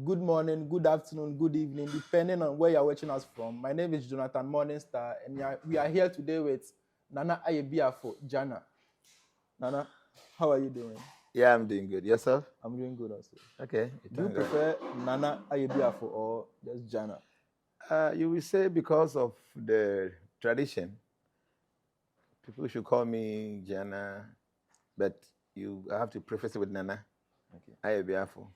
good morning, good afternoon, good evening, depending on where you're watching us from. My name is Jonathan Morningstar, and we are here today with Nana Ayebiafo, Jnana. Nana, how are you doing? Yeah, I'm doing good. Yourself? I'm doing good also. Okay. Do you prefer Nana Ayebiafo or just Jnana? You will say because of the tradition, people should call me Jnana, but you have to preface it with Nana. Okay. Ayebiafo.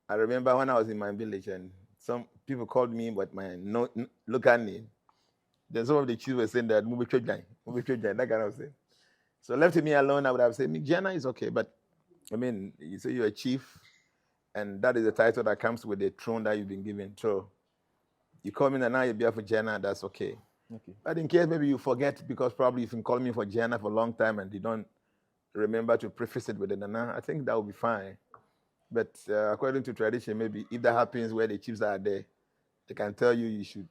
I remember when I was in my village and some people called me with my local name. Then some of the chiefs were saying that that kind of thing. So left me alone, I would have said, Jnana is okay, but I mean, you say you're a chief, and that is the title that comes with the throne that you've been given. So you call me Nana Ayebiafo Jnana, that's okay. Okay. But in case maybe you forget, because probably you've been calling me for Jnana for a long time and you don't remember to preface it with the Nana, I think that will be fine. But according to tradition, maybe if that happens where the chiefs are there, they can tell you should,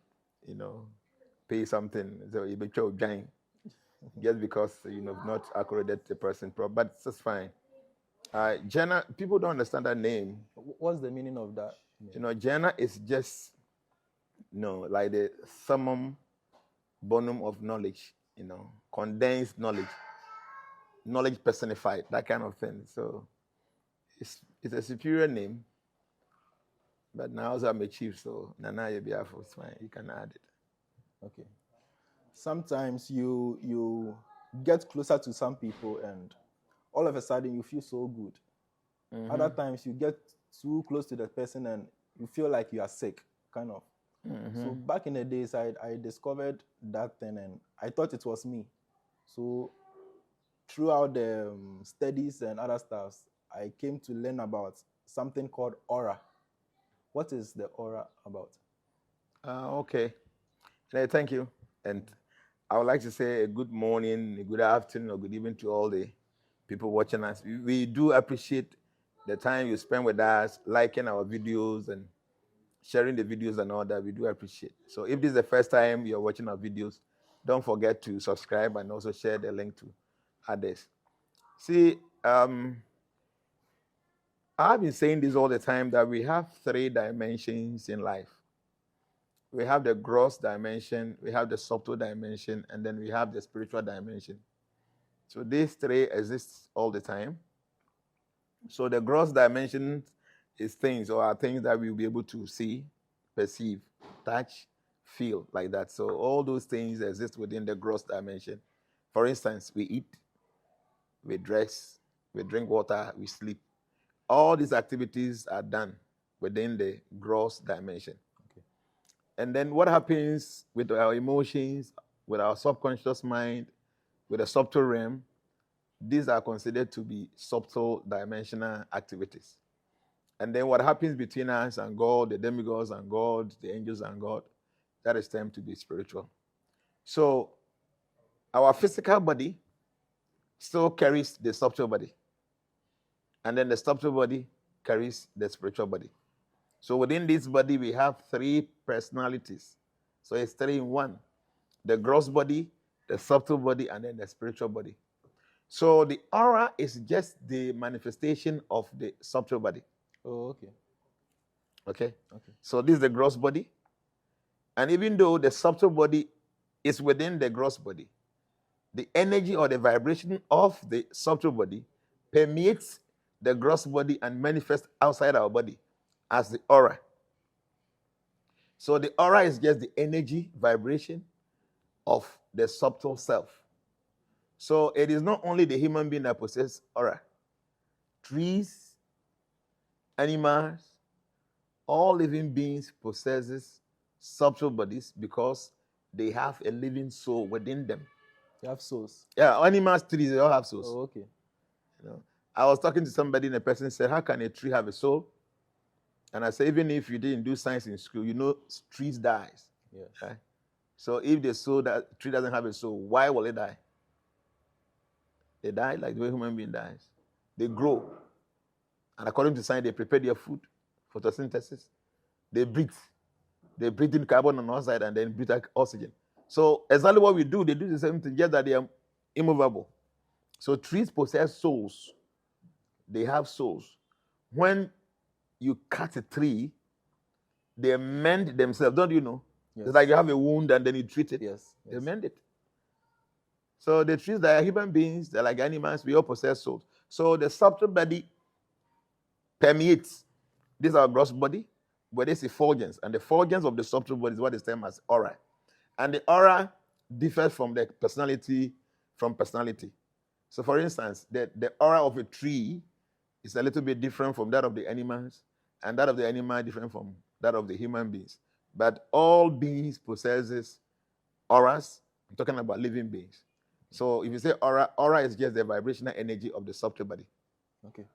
pay something. So you be join just because not accredited the person. But it's fine. Jnana, people don't understand that name. What's the meaning of that? Jnana is just like the summum bonum of knowledge, condensed knowledge personified, that kind of thing. So it's a superior name. But now I'm a chief, so Nana Ayebiafo is fine. You can add it. Okay. Sometimes you get closer to some people and all of a sudden you feel so good. Mm-hmm. Other times you get too close to the person and you feel like you are sick, kind of. Mm-hmm. So back in the days, I discovered that thing and I thought it was me. So throughout the studies and other stuff, I came to learn about something called aura. What is the aura about? Okay. Thank you. And I would like to say a good morning, a good afternoon, or good evening to all the people watching us. We do appreciate the time you spend with us, liking our videos and sharing the videos and all that. We do appreciate. So if this is the first time you're watching our videos, don't forget to subscribe and also share the link to others. See, I've been saying this all the time that we have 3 dimensions in life. We have the gross dimension, we have the subtle dimension, and then we have the spiritual dimension. So these 3 exist all the time. So the gross dimension is things or are things that we'll be able to see, perceive, touch, feel, like that. So all those things exist within the gross dimension. For instance, we eat, we dress, we drink water, we sleep. All these activities are done within the gross dimension. Okay. And then what happens with our emotions, with our subconscious mind, with the subtle realm, these are considered to be subtle dimensional activities. And then what happens between us and God, the demigods and God, the angels and God, that is termed to be spiritual. So our physical body still carries the subtle body. And then the subtle body carries the spiritual body. So within this body, we have 3 personalities. So it's 3 in 1. The gross body, the subtle body, and then the spiritual body. So the aura is just the manifestation of the subtle body. Oh, okay. Okay. So this is the gross body. And even though the subtle body is within the gross body, the energy or the vibration of the subtle body permeates the gross body and manifests outside our body as the aura. So the aura is just the energy, vibration of the subtle self. So it is not only the human being that possesses aura. Trees, animals, all living beings possesses subtle bodies because they have a living soul within them. They have souls? Yeah, animals, trees, they all have souls. Oh, okay. I was talking to somebody and the person said, how can a tree have a soul? And I said, even if you didn't do science in school, trees dies. Yeah. Right? So if the soul, that tree doesn't have a soul, why will it die? They die like the way human being dies. They grow. And according to science, they prepare their food, photosynthesis. They breathe. They breathe in carbon monoxide and then breathe oxygen. So exactly what we do, they do the same thing, just that they are immovable. So trees possess souls. They have souls. When you cut a tree, they mend themselves. Don't you know? Yes. It's like you have a wound and then you treat it. Yes. They mend it. So the trees that are human beings, they're like animals, we all possess souls. So the subtle body permeates this our gross body, but this effulgence. And the effulgence of the subtle body is what is termed as aura. And the aura differs from the personality from personality. So for instance, the aura of a tree is a little bit different from that of the animals, and that of the animal different from that of the human beings. But all beings possesses auras. I'm talking about living beings. So if you say aura, aura is just the vibrational energy of the subtle body. Okay.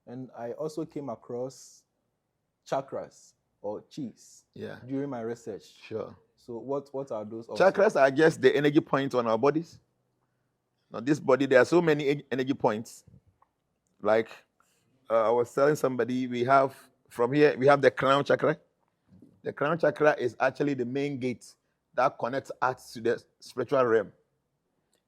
And I also came across chakras or chis during my research. Sure. So what are those also? Chakras are just the energy points on our bodies. Now this body, there are so many energy points. Like I was telling somebody, we have from here, we have the crown chakra. The crown chakra is actually the main gate that connects us to the spiritual realm.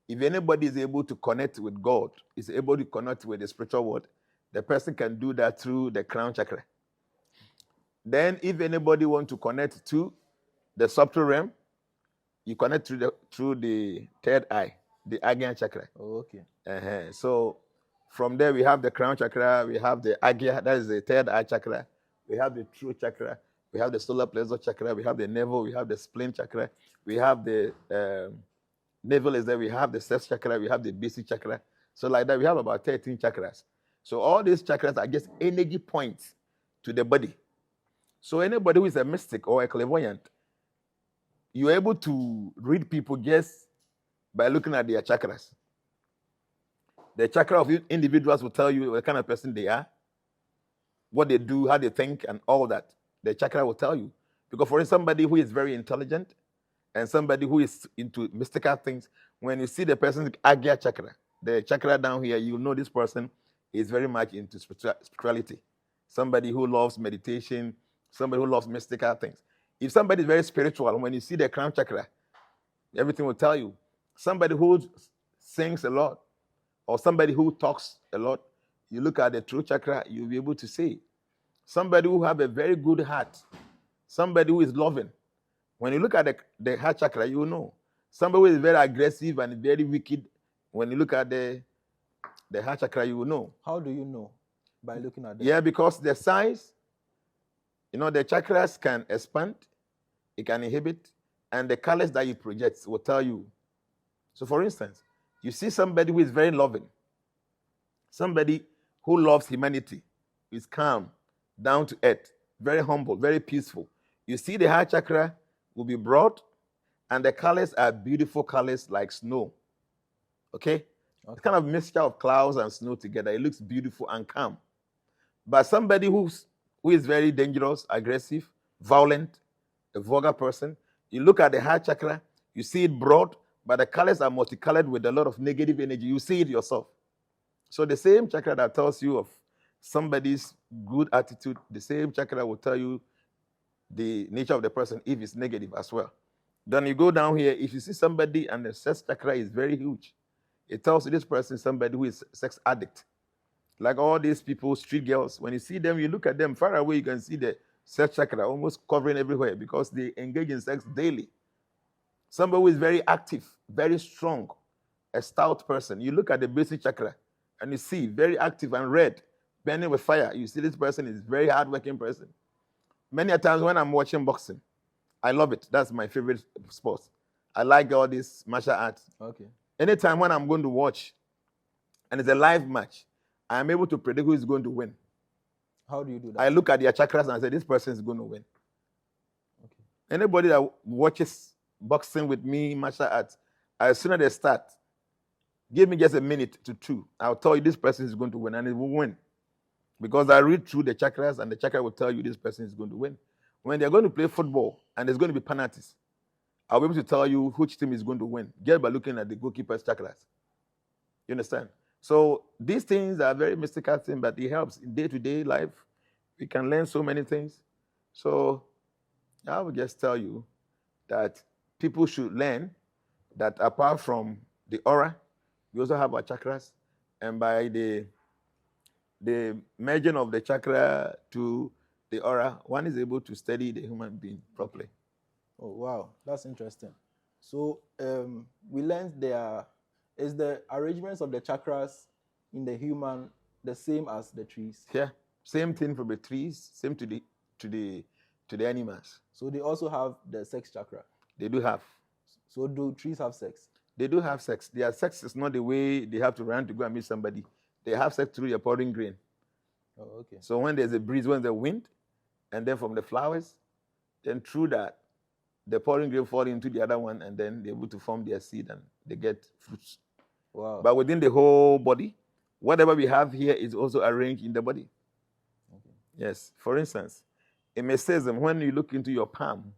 If anybody is able to connect with God, is able to connect with the spiritual world, the person can do that through the crown chakra. Then if anybody wants to connect to the subtle realm, you connect through the third eye, the Agya chakra. Oh, okay. So from there we have the crown chakra, we have the Agya, that is the third eye chakra. We have the true chakra, we have the solar plexus chakra, we have the navel, we have the spleen chakra, we have the navel is there, we have the sex chakra, we have the basic chakra. So like that, we have about 13 chakras. So all these chakras are just energy points to the body. So anybody who is a mystic or a clairvoyant, you're able to read people just by looking at their chakras. The chakra of individuals will tell you what kind of person they are, what they do, how they think, and all that. The chakra will tell you. Because for somebody who is very intelligent and somebody who is into mystical things, when you see the person's Agya chakra, the chakra down here, you know this person is very much into spirituality. Somebody who loves meditation, somebody who loves mystical things. If somebody is very spiritual, when you see the crown chakra, everything will tell you. Somebody who sings a lot, or somebody who talks a lot, you look at the true chakra, you'll be able to see. Somebody who have a very good heart, somebody who is loving. When you look at the heart chakra, you will know. Somebody who is very aggressive and very wicked, when you look at the heart chakra, you will know. How do you know? By looking at them? Yeah, because the size, the chakras can expand, it can inhibit, and the colors that you project will tell you. So for instance, you see somebody who is very loving, somebody who loves humanity, is calm, down to earth, very humble, very peaceful. You see the heart chakra will be broad, and the colors are beautiful colors like snow. Okay? It's kind of a mixture of clouds and snow together. It looks beautiful and calm. But somebody who is very dangerous, aggressive, violent, a vulgar person, you look at the heart chakra, you see it broad, but the colors are multicolored with a lot of negative energy. You see it yourself. So the same chakra that tells you of somebody's good attitude, the same chakra will tell you the nature of the person if it's negative as well. Then you go down here, if you see somebody and the sex chakra is very huge, it tells you this person is somebody who is sex addict. Like all these people, street girls, when you see them, you look at them far away, you can see the sex chakra almost covering everywhere because they engage in sex daily. Somebody who is very active, very strong, a stout person. You look at the basic chakra and you see very active and red, burning with fire. You see this person is a very hardworking person. Many a times when I'm watching boxing, I love it. That's my favorite sport. I like all this martial arts. Okay. Anytime when I'm going to watch and it's a live match, I'm able to predict who is going to win. How do you do that? I look at their chakras and I say, this person is going to win. Okay. Anybody that watches boxing with me, martial arts, as soon as they start, give me just a minute to two. I'll tell you this person is going to win, and it will win. Because I read through the chakras, and the chakra will tell you this person is going to win. When they're going to play football, and there's going to be penalties, I'll be able to tell you which team is going to win, just by looking at the goalkeeper's chakras. You understand? So these things are very mystical things, but it helps in day-to-day life. We can learn so many things. So I will just tell you that people should learn that apart from the aura, we also have our chakras, and by the the merging of the chakra to the aura, one is able to study the human being properly. Oh, wow. That's interesting. So we learned is the arrangements of the chakras in the human the same as the trees? Yeah, same thing for the trees, same to the animals. So they also have the sex chakra? They do have. So do trees have sex? They do have sex. Their sex is not the way they have to run to go and meet somebody. They have sex through the pouring grain. Oh, okay. So when there's a breeze, when there's wind, and then from the flowers, then through that, the pouring grain fall into the other one, and then they're able to form their seed and they get fruits. Wow. But within the whole body, whatever we have here is also arranged in the body. Okay. Yes. For instance, in mysticism, when you look into your palm,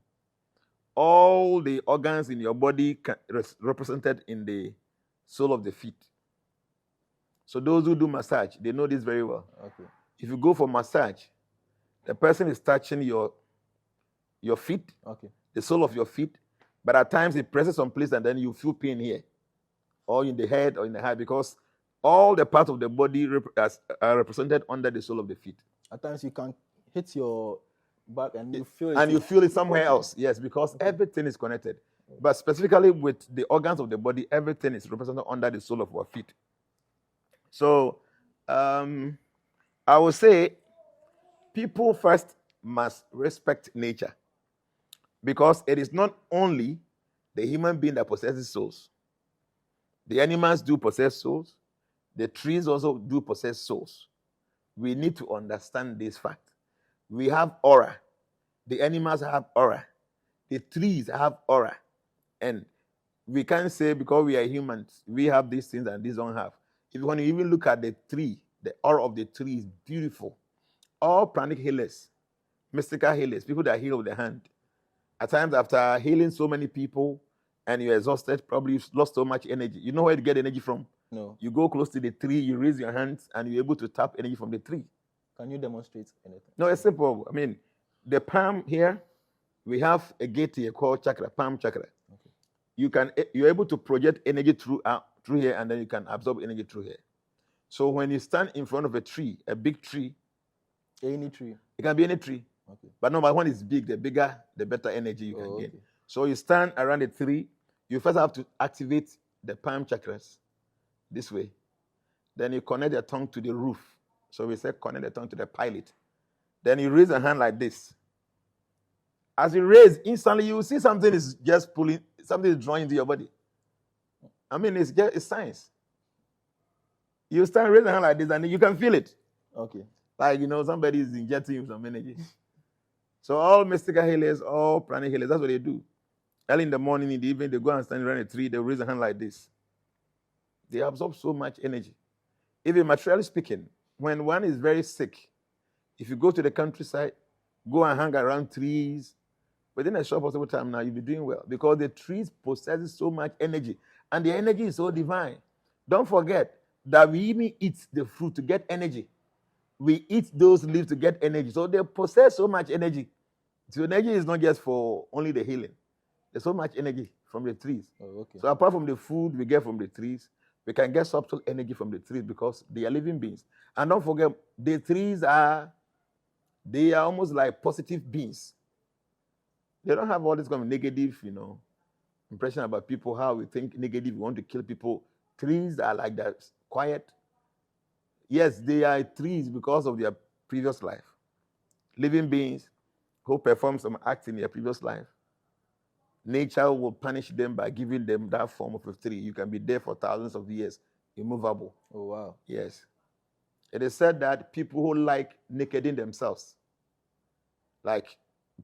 all the organs in your body represented in the sole of the feet. So those who do massage, they know this very well. Okay. If you go for massage, the person is touching your feet, okay, the sole of your feet, but at times it presses some place and then you feel pain here, or in the head or in the heart, because all the parts of the body are represented under the sole of the feet. At times you can hit your back and you feel it. And you feel it somewhere else, yes, because everything is connected. But specifically with the organs of the body, everything is represented under the sole of our feet. So I would say people first must respect nature, because it is not only the human being that possesses souls. The animals do possess souls. The trees also do possess souls. We need to understand this fact. We have aura. The animals have aura. The trees have aura. And we can't say because we are humans, we have these things and these don't have. If you want to even look at the tree, the aura of the tree is beautiful. All pranic healers, mystical healers, people that heal with the hand, at times after healing so many people and you're exhausted, probably you've lost so much energy. You know where to get energy from? No. You go close to the tree, you raise your hands, and you're able to tap energy from the tree. Can you demonstrate anything? No, it's simple. I mean, the palm here, we have a gate here called chakra, palm chakra. Okay. You're able to project energy through here, and then you can absorb energy through here. So when you stand in front of a tree, a big tree, any tree, it can be any tree. Okay. But no, but when it's big, the bigger, the better energy you can get. So you stand around the tree, you first have to activate the palm chakras this way. Then you connect the tongue to the roof. So we say connect the tongue to the pilot. Then you raise a hand like this. As you raise, instantly you will see something is just pulling, something is drawing into your body. I mean, it's science. You stand, raise a hand like this, and you can feel it. Okay. Like, somebody is injecting you some energy. So all mystical healers, all pranic healers, that's what they do. Early in the morning, in the evening, they go and stand around a tree, they raise a hand like this. They absorb so much energy. Even materially speaking, when one is very sick, if you go to the countryside, go and hang around trees, within a short possible time now, you'll be doing well, because the trees possess so much energy, and the energy is so divine. Don't forget that we even eat the fruit to get energy. We eat those leaves to get energy. So they possess so much energy. So energy is not just for only the healing. There's so much energy from the trees. Oh, okay. So apart from the food we get from the trees, we can get subtle energy from the trees because they are living beings. And don't forget, the trees they are almost like positive beings. They don't have all this kind of negative, impression about people, how we think negative, we want to kill people. Trees are like that, quiet. Yes, they are trees because of their previous life. Living beings who perform some acts in their previous life. Nature will punish them by giving them that form of a tree. You can be there for thousands of years, immovable. Oh, wow. Yes. It is said that people who like nakeding themselves, like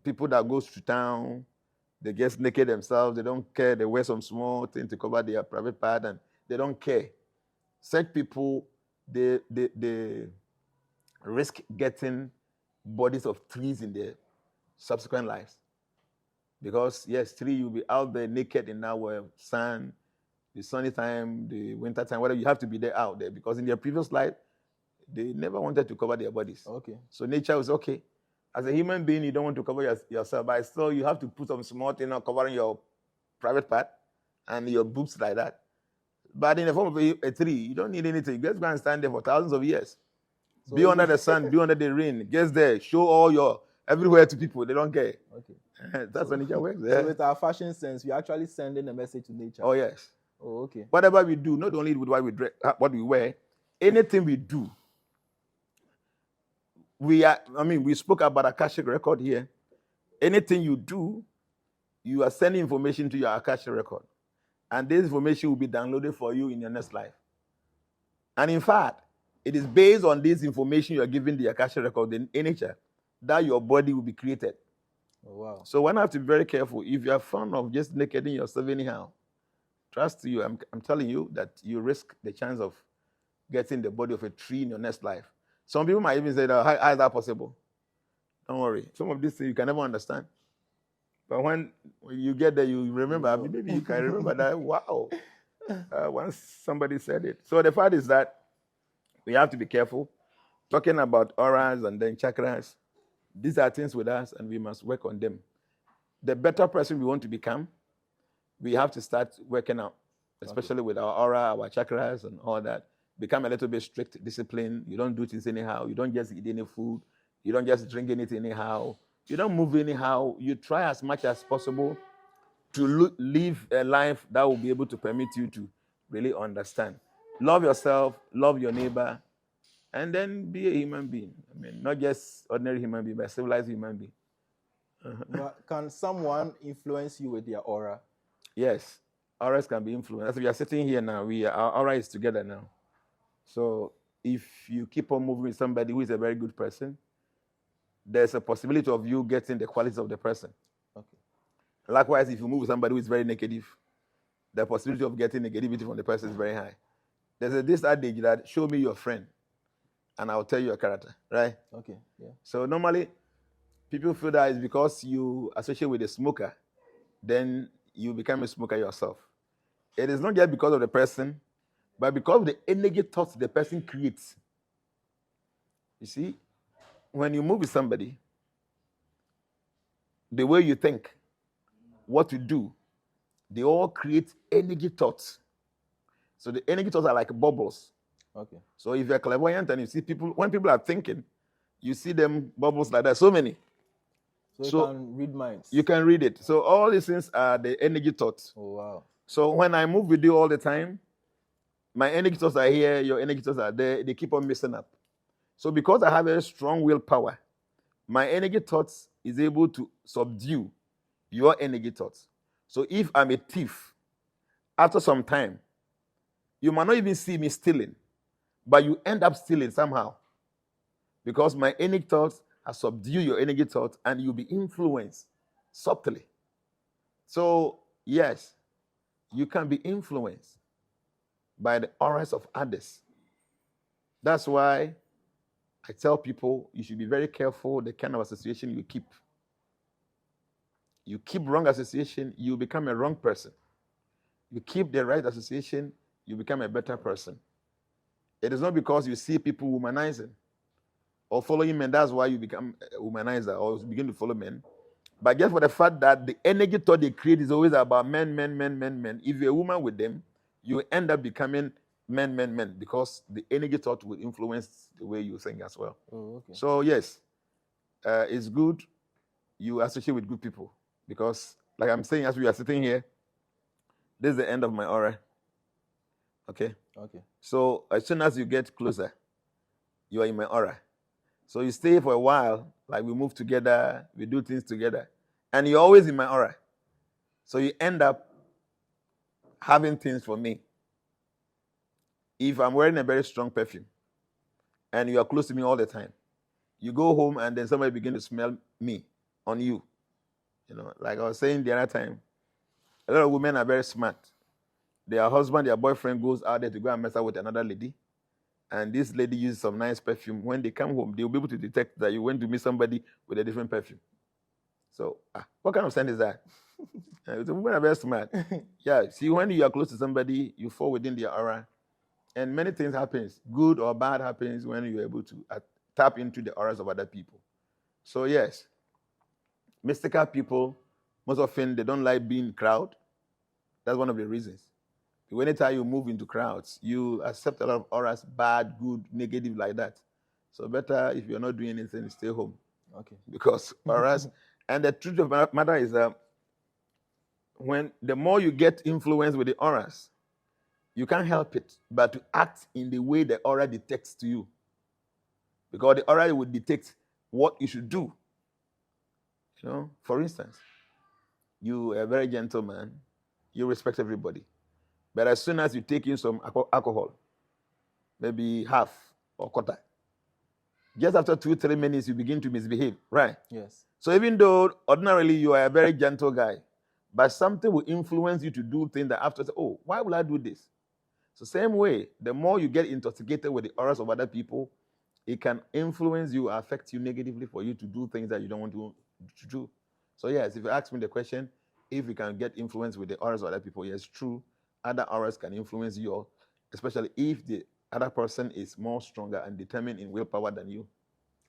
people that go to town, they get naked themselves, they don't care, they wear some small thing to cover their private part, and they don't care. Such people, they risk getting bodies of trees in their subsequent lives. Because, yes, tree, you'll be out there naked in our sun, the sunny time, the winter time, whatever, you have to be there out there. Because in their previous life, they never wanted to cover their bodies. Okay. So nature was okay. As a human being, you don't want to cover yourself, but still you have to put some small thing on covering your private part and your boobs like that. But in the form of a tree, you don't need anything. You just go and stand there for thousands of years. Be under the sun, be under the rain. Guess there, show all your everywhere to people. They don't care. Okay. That's when nature works. So with our fashion sense, we actually sending a message to nature. Oh yes. Oh, okay. Whatever we do, not only with what we dress, what we wear, anything we do. We spoke about Akashic record here. Anything you do, you are sending information to your Akashic record. And this information will be downloaded for you in your next life. And in fact, it is based on this information you are giving the Akashic record in nature that your body will be created. Oh, wow. So one have to be very careful. If you are fond of just nakeding yourself anyhow, trust you, I'm telling you that you risk the chance of getting the body of a tree in your next life. Some people might even say, how is that possible? Don't worry. Some of these things you can never understand. But when you get there, you remember. I mean, maybe you can remember that. Wow. Once somebody said it. So the fact is that we have to be careful. Talking about auras and then chakras, these are things with us and we must work on them. The better person we want to become, we have to start working out, especially with our aura, our chakras and all that. Become a little bit strict, disciplined. You don't do things anyhow. You don't just eat any food. You don't just drink anything anyhow. You don't move anyhow. You try as much as possible to live a life that will be able to permit you to really understand. Love yourself, love your neighbor, and then be a human being. I mean, not just ordinary human being, but a civilized human being. But can someone influence you with their aura? Yes, auras can be influenced. As we are sitting here now, our aura is together now. So if you keep on moving with somebody who is a very good person, there's a possibility of you getting the qualities of the person. Okay. Likewise, if you move with somebody who is very negative, the possibility of getting negativity from the person is very high. There's this adage that show me your friend, and I'll tell you your character, right? Okay. Yeah. So normally, people feel that it's because you associate with a smoker, then you become a smoker yourself. It is not just because of the person, but because of the energy thoughts the person creates. You see, when you move with somebody, the way you think, what you do, they all create energy thoughts. So the energy thoughts are like bubbles. Okay. So if you're clairvoyant and you see people, when people are thinking, you see them bubbles like that, so many. So you can read minds. You can read it. So all these things are the energy thoughts. Oh, wow. So when I move with you all the time, my energy thoughts are here, your energy thoughts are there, they keep on messing up. So because I have a strong willpower, my energy thoughts is able to subdue your energy thoughts. So if I'm a thief, after some time, you might not even see me stealing, but you end up stealing somehow. Because my energy thoughts have subdued your energy thoughts and you'll be influenced subtly. So, yes, you can be influenced by the auras of others. That's why I tell people you should be very careful the kind of association you keep. You keep wrong association, you become a wrong person. You keep the right association, you become a better person. It is not because you see people womanizing or following men, that's why you become a womanizer or begin to follow men. But just for the fact that the energy thought they create is always about men. If you're a woman with them, you end up becoming men, because the energy thought will influence the way you think as well. Oh, okay. So yes, it's good you associate with good people, because like I'm saying, as we are sitting here, this is the end of my aura. Okay? Okay. So as soon as you get closer, you are in my aura. So you stay for a while, like we move together, we do things together, and you're always in my aura. So you end up having things for me. If I'm wearing a very strong perfume and you are close to me all the time, you go home and then somebody begin to smell me on you. You know, like I was saying the other time, a lot of women are very smart. Their husband, their boyfriend goes out there to go and mess up with another lady, and this lady uses some nice perfume. When they come home, they'll be able to detect that you went to meet somebody with a different perfume. So, what kind of scent is that? The women are very smart. Yeah, see, when you are close to somebody, you fall within their aura, and many things happen, good or bad happens when you're able to tap into the auras of other people. So yes, mystical people, most often they don't like being in crowd. That's one of the reasons. Anytime you move into crowds, you accept a lot of auras, bad, good, negative, like that. So better if you're not doing anything, stay home. Okay. Because whereas, and the truth of the matter is that when the more you get influenced with the auras, you can't help it but to act in the way the aura detects to you. Because the aura will detect what you should do. You know, for instance, you are a very gentle man, you respect everybody. But as soon as you take in some alcohol, maybe half or quarter, just after 2-3 minutes, you begin to misbehave, right? Yes. So even though ordinarily you are a very gentle guy, but something will influence you to do things that after, oh, why will I do this? So same way, the more you get intoxicated with the auras of other people, it can influence you, affect you negatively for you to do things that you don't want to do. So yes, if you ask me the question, if you can get influenced with the auras of other people, yes, true. Other auras can influence you, especially if the other person is more stronger and determined in willpower than you.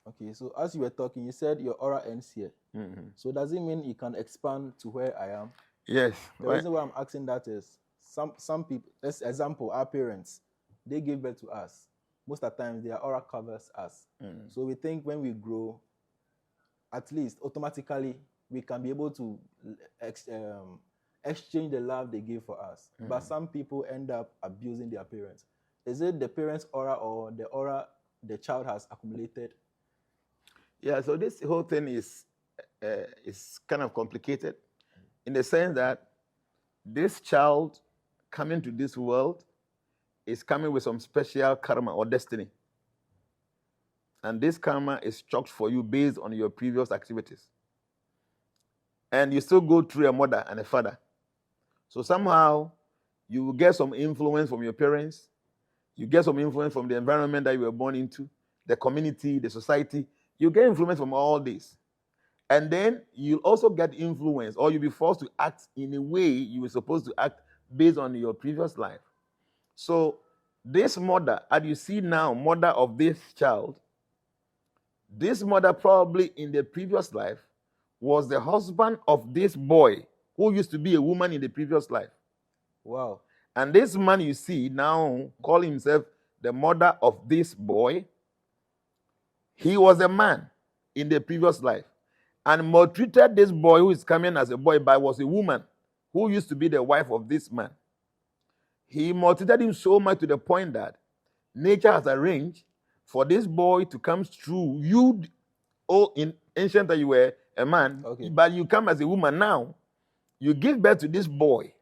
Okay, so as you were talking, you said your aura ends here. Mm-hmm. So does it mean it can expand to where I am? Yes. The reason why I'm asking that is some people, as example, our parents, they give birth to us. Most of the time, their aura covers us. Mm. So we think when we grow, at least automatically, we can be able to exchange the love they give for us. Mm. But some people end up abusing their parents. Is it the parents' aura or the aura the child has accumulated? Yeah, so this whole thing is kind of complicated in the sense that this child coming to this world is coming with some special karma or destiny. And this karma is structured for you based on your previous activities. And you still go through a mother and a father. So somehow you will get some influence from your parents. You get some influence from the environment that you were born into, the community, the society. You get influence from all this. And then you'll also get influence, or you'll be forced to act in a way you were supposed to act based on your previous life. So this mother, as you see now, mother of this child, this mother probably in the previous life was the husband of this boy who used to be a woman in the previous life. Wow. And this man you see now call himself the mother of this boy. He was a man in the previous life and maltreated this boy who is coming as a boy, but was a woman who used to be the wife of this man. He maltreated him so much to the point that nature has arranged for this boy to come through. You, in ancient that you were a man, okay, but you come as a woman now. You give birth to this boy,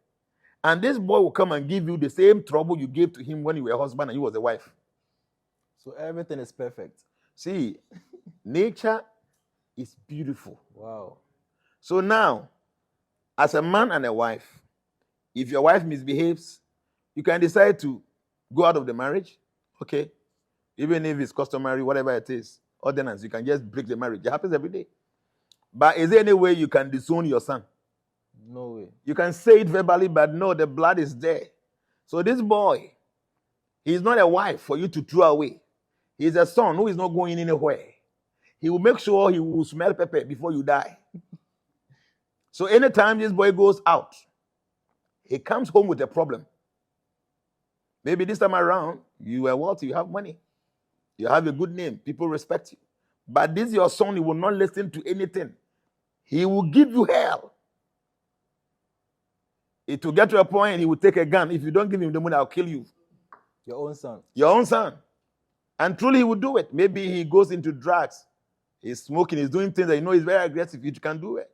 and this boy will come and give you the same trouble you gave to him when you were a husband and you was a wife. So everything is perfect. See, nature is beautiful. Wow. So now, as a man and a wife, if your wife misbehaves, you can decide to go out of the marriage, okay? Even if it's customary, whatever it is, ordinance, you can just break the marriage. It happens every day. But is there any way you can disown your son? No way. You can say it verbally, but no, the blood is there. So this boy, he's not a wife for you to throw away. He's a son who is not going anywhere. He will make sure he will smell pepper before you die. So anytime this boy goes out, he comes home with a problem. Maybe this time around, you are wealthy, you have money. You have a good name, people respect you. But this your son, he will not listen to anything. He will give you hell. It will get to a point, he will take a gun. If you don't give him the money, I'll kill you. Your own son. Your own son. And truly he will do it. Maybe he goes into drugs. He's smoking, he's doing things that you know is very aggressive. You can do it.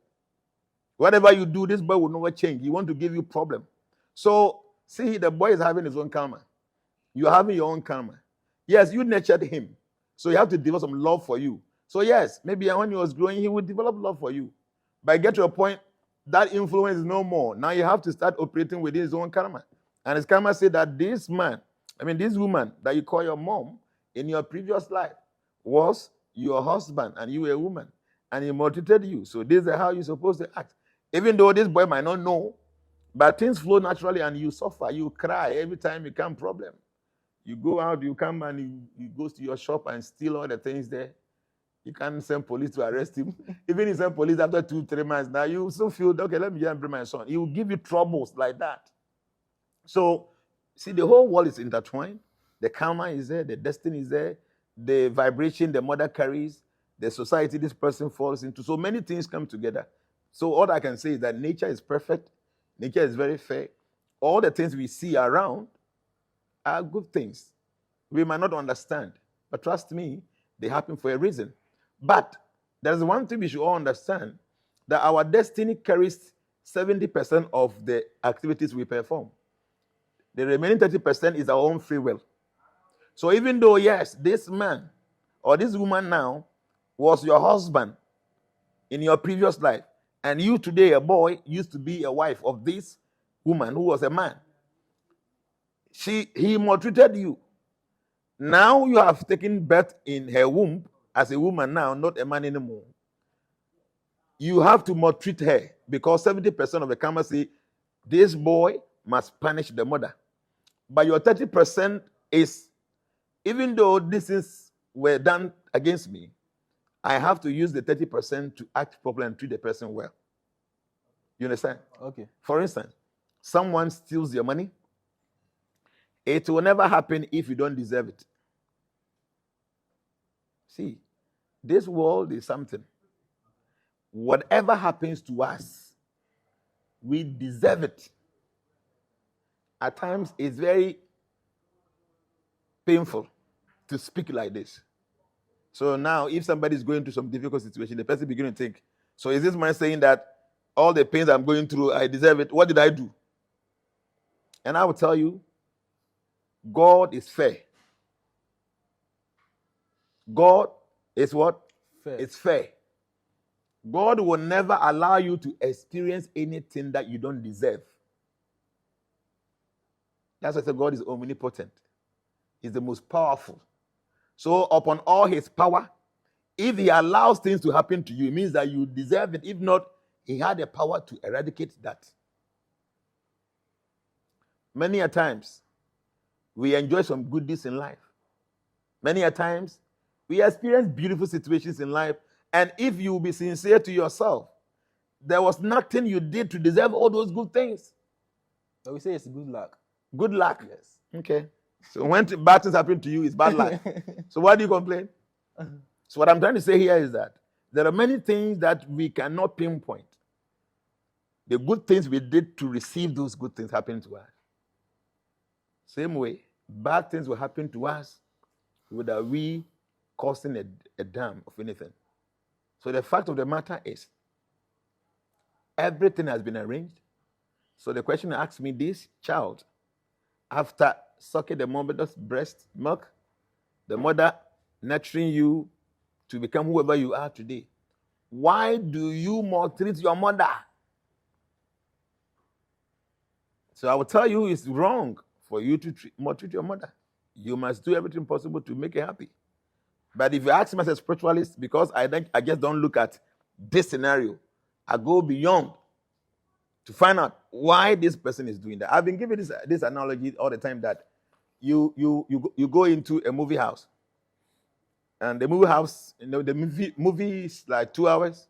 Whatever you do, this boy will never change. He want to give you problem. So, see, the boy is having his own karma. You're having your own karma. Yes, you nurtured him. So you have to develop some love for you. So yes, maybe when he was growing, he would develop love for you. But get to a point, that influence is no more. Now you have to start operating within his own karma. And his karma said that this woman that you call your mom in your previous life was your husband and you were a woman. And he maltreated you. So this is how you're supposed to act. Even though this boy might not know, but things flow naturally and you suffer, you cry every time you come problem. You go out, you come and you go to your shop and steal all the things there. You can't send police to arrest him. Even if you send police after 2-3 months, now you still feel, okay, let me just bring my son. He will give you troubles like that. So, see, the whole world is intertwined. The karma is there, the destiny is there. the vibration the mother carries, the society this person falls into. So many things come together. So all I can say is that nature is perfect. Nature is very fair. All the things we see around are good things. We might not understand, but trust me, they happen for a reason. But there's one thing we should all understand, that our destiny carries 70% of the activities we perform. The remaining 30% is our own free will. So even though, yes, this man or this woman now was your husband in your previous life, and you today, a boy, used to be a wife of this woman who was a man, he maltreated you. Now you have taken birth in her womb as a woman now, not a man anymore. You have to maltreat her because 70% of the karma say this boy must punish the mother. But your 30% is, even though these things were done against me, I have to use the 30% to act properly and treat the person well. You understand? Okay. For instance, someone steals your money. It will never happen if you don't deserve it. See, this world is something. Whatever happens to us, we deserve it. At times, it's very painful to speak like this. So now, if somebody is going through some difficult situation, the person begins to think, so is this man saying that all the pains I'm going through, I deserve it? What did I do? And I will tell you, God is fair. God is what? Fair. It's fair. God will never allow you to experience anything that you don't deserve. That's why I say God is omnipotent. He's the most powerful. So upon all his power, if he allows things to happen to you, it means that you deserve it. If not, he had the power to eradicate that. Many a times, we enjoy some good deeds in life. Many a times, we experience beautiful situations in life. And if you be sincere to yourself, there was nothing you did to deserve all those good things. But we say it's good luck. Good luck. Yes. Okay. So when bad things happen to you, it's bad luck. So why do you complain? So what I'm trying to say here is that there are many things that we cannot pinpoint. The good things we did to receive those good things happen to us. Same way, bad things will happen to us without we causing a damn of anything. So the fact of the matter is, everything has been arranged. So the question asks me, this child, after sucking the mother's breast milk, the mother nurturing you to become whoever you are today, why do you maltreat your mother? So I will tell you it's wrong for you to maltreat your mother. You must do everything possible to make her happy. But if you ask me as a spiritualist, because I just don't look at this scenario, I go beyond to find out why this person is doing that. I've been giving this analogy all the time that you go into a movie house, and the movie house, the movie is like 2 hours.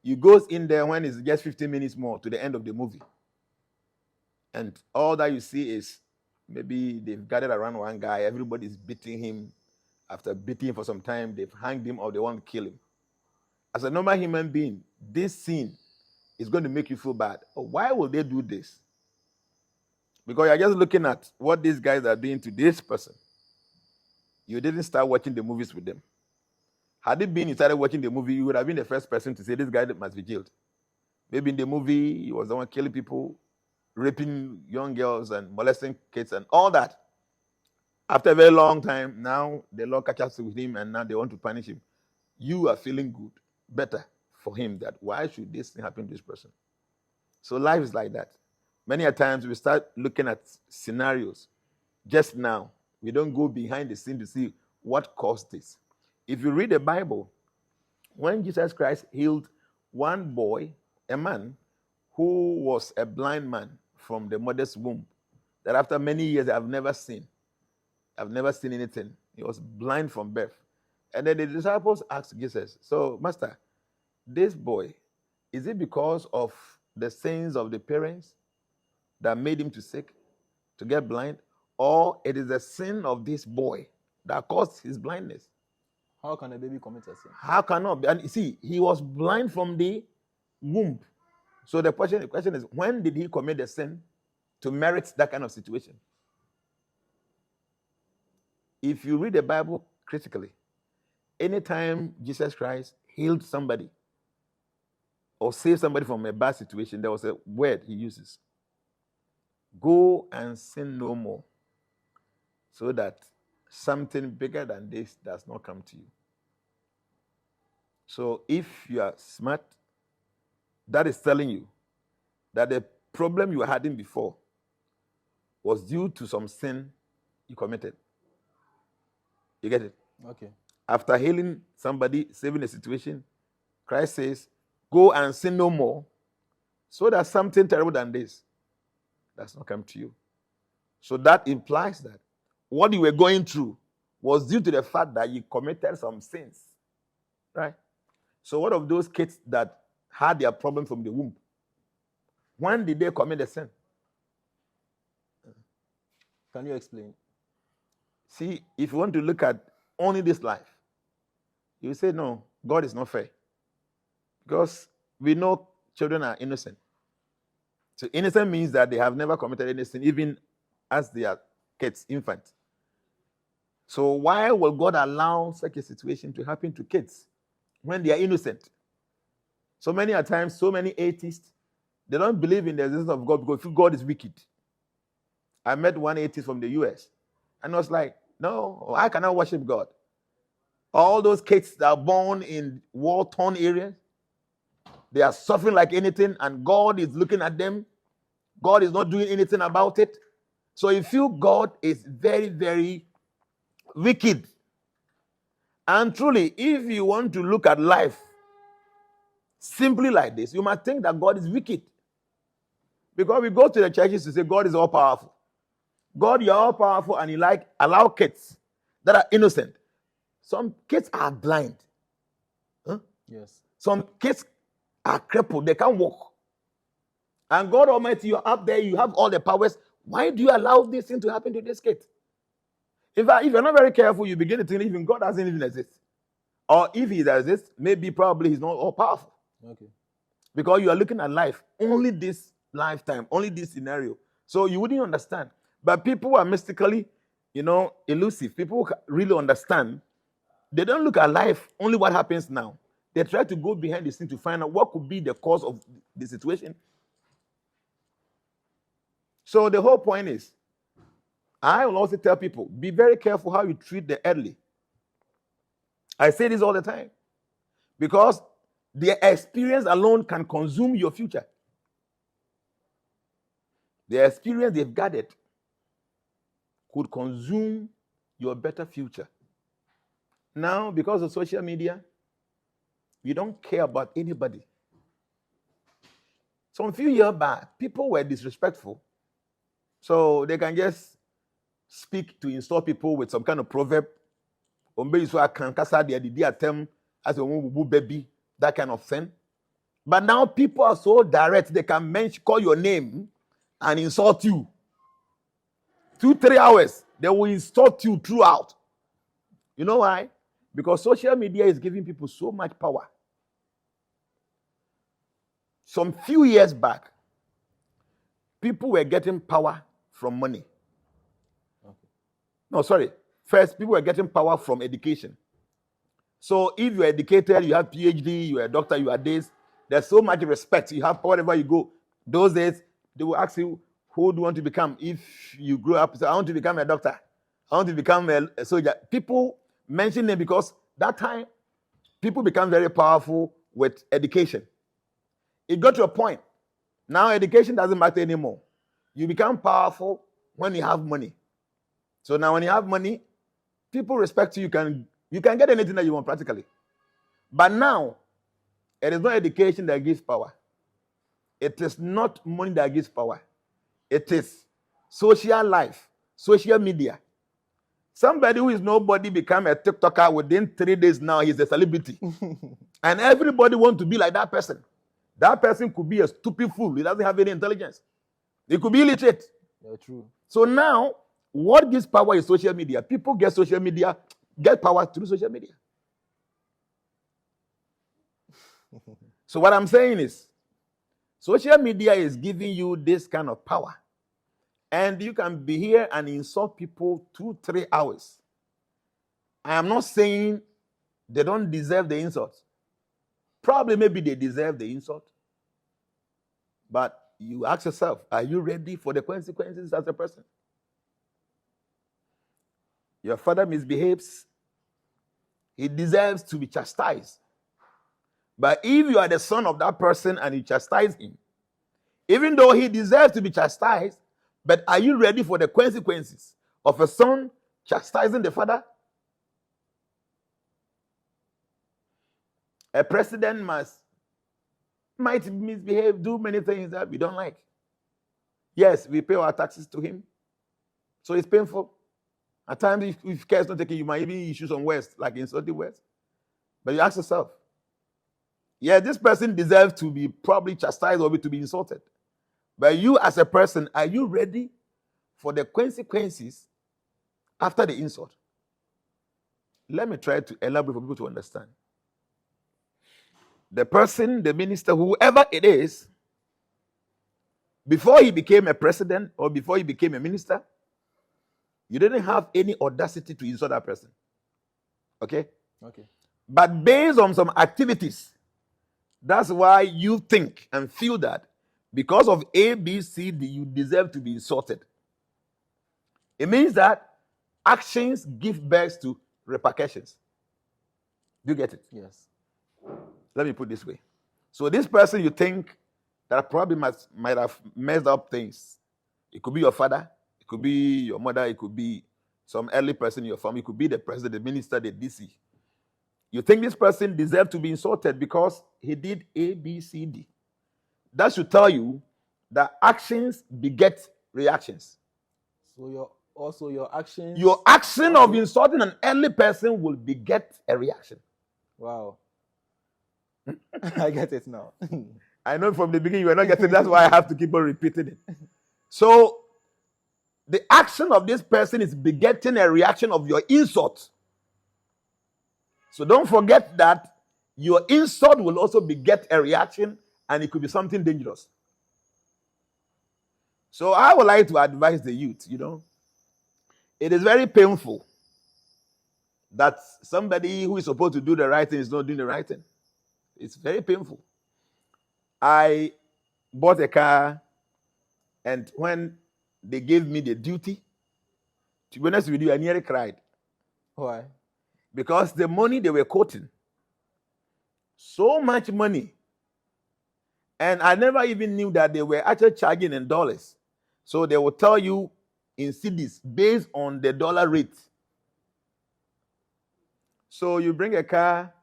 You goes in there when it's just 15 minutes more to the end of the movie, and all that you see is maybe they've gathered around one guy, everybody's beating him. After beating him for some time, they've hanged him or they want to kill him. As a normal human being, this scene is going to make you feel bad. Oh, why will they do this? Because you're just looking at what these guys are doing to this person. You didn't start watching the movies with them. Had it been you started watching the movie, you would have been the first person to say this guy must be jailed. Maybe in the movie, he was the one killing people, raping young girls and molesting kids and all that. After a very long time, now the law catches up with him and now they want to punish him. You are feeling good, better for him, that why should this thing happen to this person? So life is like that. Many a times we start looking at scenarios just now. We don't go behind the scene to see what caused this. If you read the Bible, when Jesus Christ healed one boy, a man, who was a blind man from the mother's womb, that after many years I've never seen anything. He was blind from birth. And then the disciples asked Jesus, so, Master, this boy, is it because of the sins of the parents that made him to sick, to get blind? Or it is the sin of this boy that caused his blindness. How can a baby commit a sin? How cannot? And see, he was blind from the womb. So the question is, when did he commit the sin to merit that kind of situation? If you read the Bible critically, anytime Jesus Christ healed somebody or saved somebody from a bad situation, there was a word he uses. Go and sin no more, so that something bigger than this does not come to you. So if you are smart, that is telling you that the problem you were having before was due to some sin you committed. You get it? Okay. After healing somebody, saving a situation, Christ says, go and sin no more, so that something terrible than this does not come to you. So that implies that what you were going through was due to the fact that you committed some sins. Right? So what of those kids that had their problem from the womb? When did they commit the sin? Can you explain? See, if you want to look at only this life, you say, no, God is not fair. Because we know children are innocent. So innocent means that they have never committed any sin, even as they are kids, infants. So why will God allow such a situation to happen to kids when they are innocent? So many times, so many atheists, they don't believe in the existence of God because God is wicked. I met one atheist from the US, and I was like, no, I cannot worship God. All those kids that are born in war-torn areas, they are suffering like anything, and God is looking at them. God is not doing anything about it. So you feel God is very, very wicked. And truly, if you want to look at life simply like this, you must think that God is wicked. Because we go to the churches to say God is all powerful. God, you're all powerful, and you allow kids that are innocent. Some kids are blind. Huh? Yes. Some kids are crippled, they can't walk. And God Almighty, you're up there, you have all the powers. Why do you allow this thing to happen to this kid? In fact, if you're not very careful, you begin to think even God doesn't even exist. Or if he exists, probably he's not all powerful. Okay. Because you are looking at life, only this lifetime, only this scenario. So you wouldn't understand. But people who are mystically, elusive, people who really understand, they don't look at life, only what happens now. They try to go behind the scene to find out what could be the cause of the situation. So the whole point is, I will also tell people, be very careful how you treat the elderly. I say this all the time. Because their experience alone can consume your future. The experience they've gathered could consume your better future. Now, because of social media, you don't care about anybody. Some few years back, people were disrespectful. So they can just speak to insult people with some kind of proverb. That kind of thing. But now people are so direct, they can call your name and insult you. 2-3 hours, they will insult you throughout. You know why? Because social media is giving people so much power. Some few years back, people were getting power from money. Okay. No, sorry. First, people were getting power from education. So if you're educated, you have PhD, you're a doctor, you are this, there's so much respect. You have wherever you go. Those days, they will ask you, who do you want to become if you grow up? So I want to become a doctor. I want to become a soldier. People mention them because that time, people become very powerful with education. It got to a point. Now education doesn't matter anymore. You become powerful when you have money. So now when you have money, people respect you. You can get anything that you want practically. But now, it is not education that gives power. It is not money that gives power. It is social life, social media. Somebody who is nobody become a TikToker within 3 days now, he's a celebrity. And everybody wants to be like that person. That person could be a stupid fool. He doesn't have any intelligence. He could be illiterate. Yeah, true. So now, What gives power is social media. People get power through social media. So what I'm saying is, social media is giving you this kind of power. And you can be here and insult people 2-3 hours. I am not saying they don't deserve the insult. Probably maybe they deserve the insult. But you ask yourself, are you ready for the consequences as a person? Your father misbehaves. He deserves to be chastised. But if you are the son of that person and you chastise him, even though he deserves to be chastised, but are you ready for the consequences of a son chastising the father? A president might misbehave, do many things that we don't like. Yes, we pay our taxes to him. So it's painful. At times, if care is not taken, you might even issue some words, like insulting words. But you ask yourself, yeah, this person deserves to be probably chastised or to be insulted. But you as a person, are you ready for the consequences after the insult? Let me try to elaborate for people to understand. The person, the minister, whoever it is, before he became a president or before he became a minister, you didn't have any audacity to insult that person. Okay? Okay. But based on some activities, that's why you think and feel that because of A, B, C, D, you deserve to be insulted. It means that actions give birth to repercussions. Do you get it? Yes. Let me put it this way. So this person you think that probably might have messed up things. It could be your father, it could be your mother, it could be some early person in your family, it could be the president, the minister, the DC. You think this person deserves to be insulted because he did A, B, C, D. That should tell you that actions beget reactions. So your actions. Your action of insulting an early person will beget a reaction. Wow. I get it now. I know from the beginning you were not getting it. That's why I have to keep on repeating it. So the action of this person is begetting a reaction of your insult. So don't forget that your insult will also beget a reaction, and it could be something dangerous. So I would like to advise the youth, it is very painful that somebody who is supposed to do the right thing is not doing the right thing. It's very painful. I bought a car, and when they gave me the duty, to be honest with you, I nearly cried. Why? Because the money they were quoting, so much money. And I never even knew that they were actually charging in dollars. So they will tell you in cedis based on the dollar rate. So you bring a car,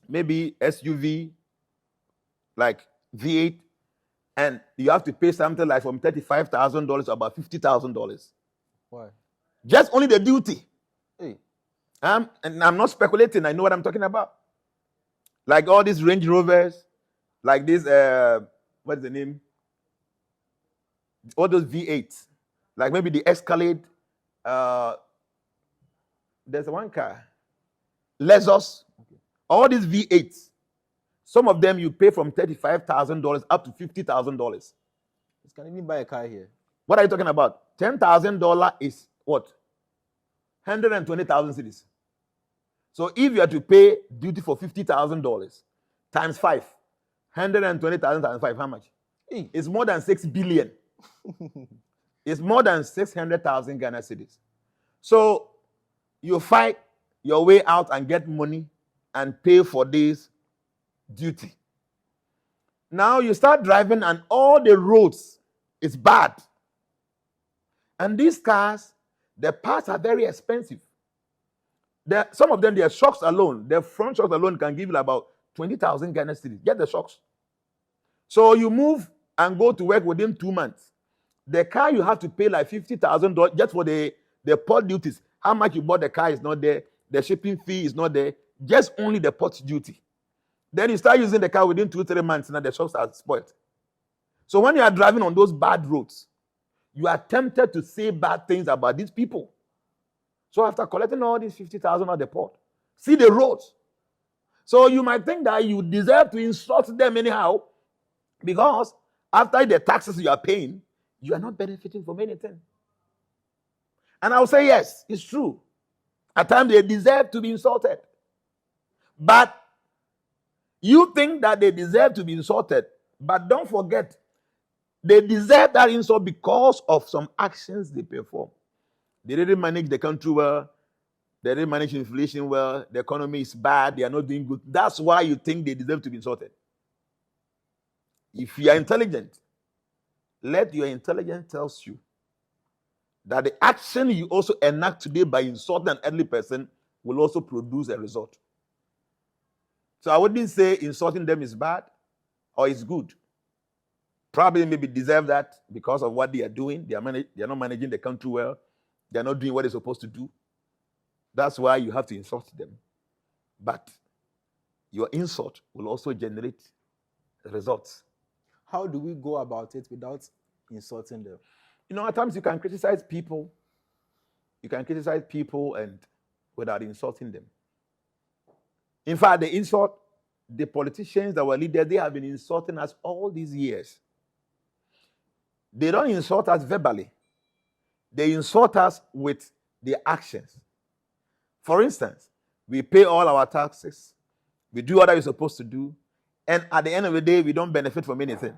maybe SUV, like V8, and you have to pay something like from $35,000 to about $50,000. Why? Just only the duty. Hey. And I'm not speculating. I know what I'm talking about. Like all these Range Rovers, like this, what's the name? All those V8s, like maybe the Escalade. There's one car, Lexus. Okay. All these V8s, some of them you pay from $35,000 up to $50,000. You can even buy a car here. What are you talking about? $10,000 is what? 120,000 cedis. So if you have to pay duty for $50,000 times 5, 120,000 times 5, how much? It's more than 6 billion. It's more than 600,000 Ghana cedis. So you fight your way out and get money and pay for this duty. Now you start driving and all the roads is bad. And these cars, the parts are very expensive. Some of them, their shocks alone, their front shocks alone can give you about 20,000 Ghana cedis. Get the shocks. So you move and go to work within 2 months. The car you have to pay like $50,000 just for the port duties. How much you bought the car is not there. The shipping fee is not there. Just only the port duty. Then you start using the car within 2-3 months and the shocks are spoiled. So when you are driving on those bad roads, you are tempted to say bad things about these people. So after collecting all these 50,000 at the port, see the roads. So you might think that you deserve to insult them anyhow, because after the taxes you are paying, you are not benefiting from anything. And I'll say, yes, it's true. At times they deserve to be insulted. But you think that they deserve to be insulted, but don't forget, they deserve that insult because of some actions they perform. They didn't manage the country well. They didn't manage inflation well. The economy is bad. They are not doing good. That's why you think they deserve to be insulted. If you are intelligent, let your intelligence tell you that the action you also enact today by insulting an elderly person will also produce a result. So I wouldn't say insulting them is bad or is good. Probably maybe deserve that because of what they are doing. They are not managing the country well. They are not doing what they're supposed to do. That's why you have to insult them. But your insult will also generate results. How do we go about it without insulting them? At times you can criticize people. You can criticize people and without insulting them. In fact, the politicians that were leaders, they have been insulting us all these years. They don't insult us verbally. They insult us with their actions. For instance, we pay all our taxes. We do what we're supposed to do. And at the end of the day, we don't benefit from anything.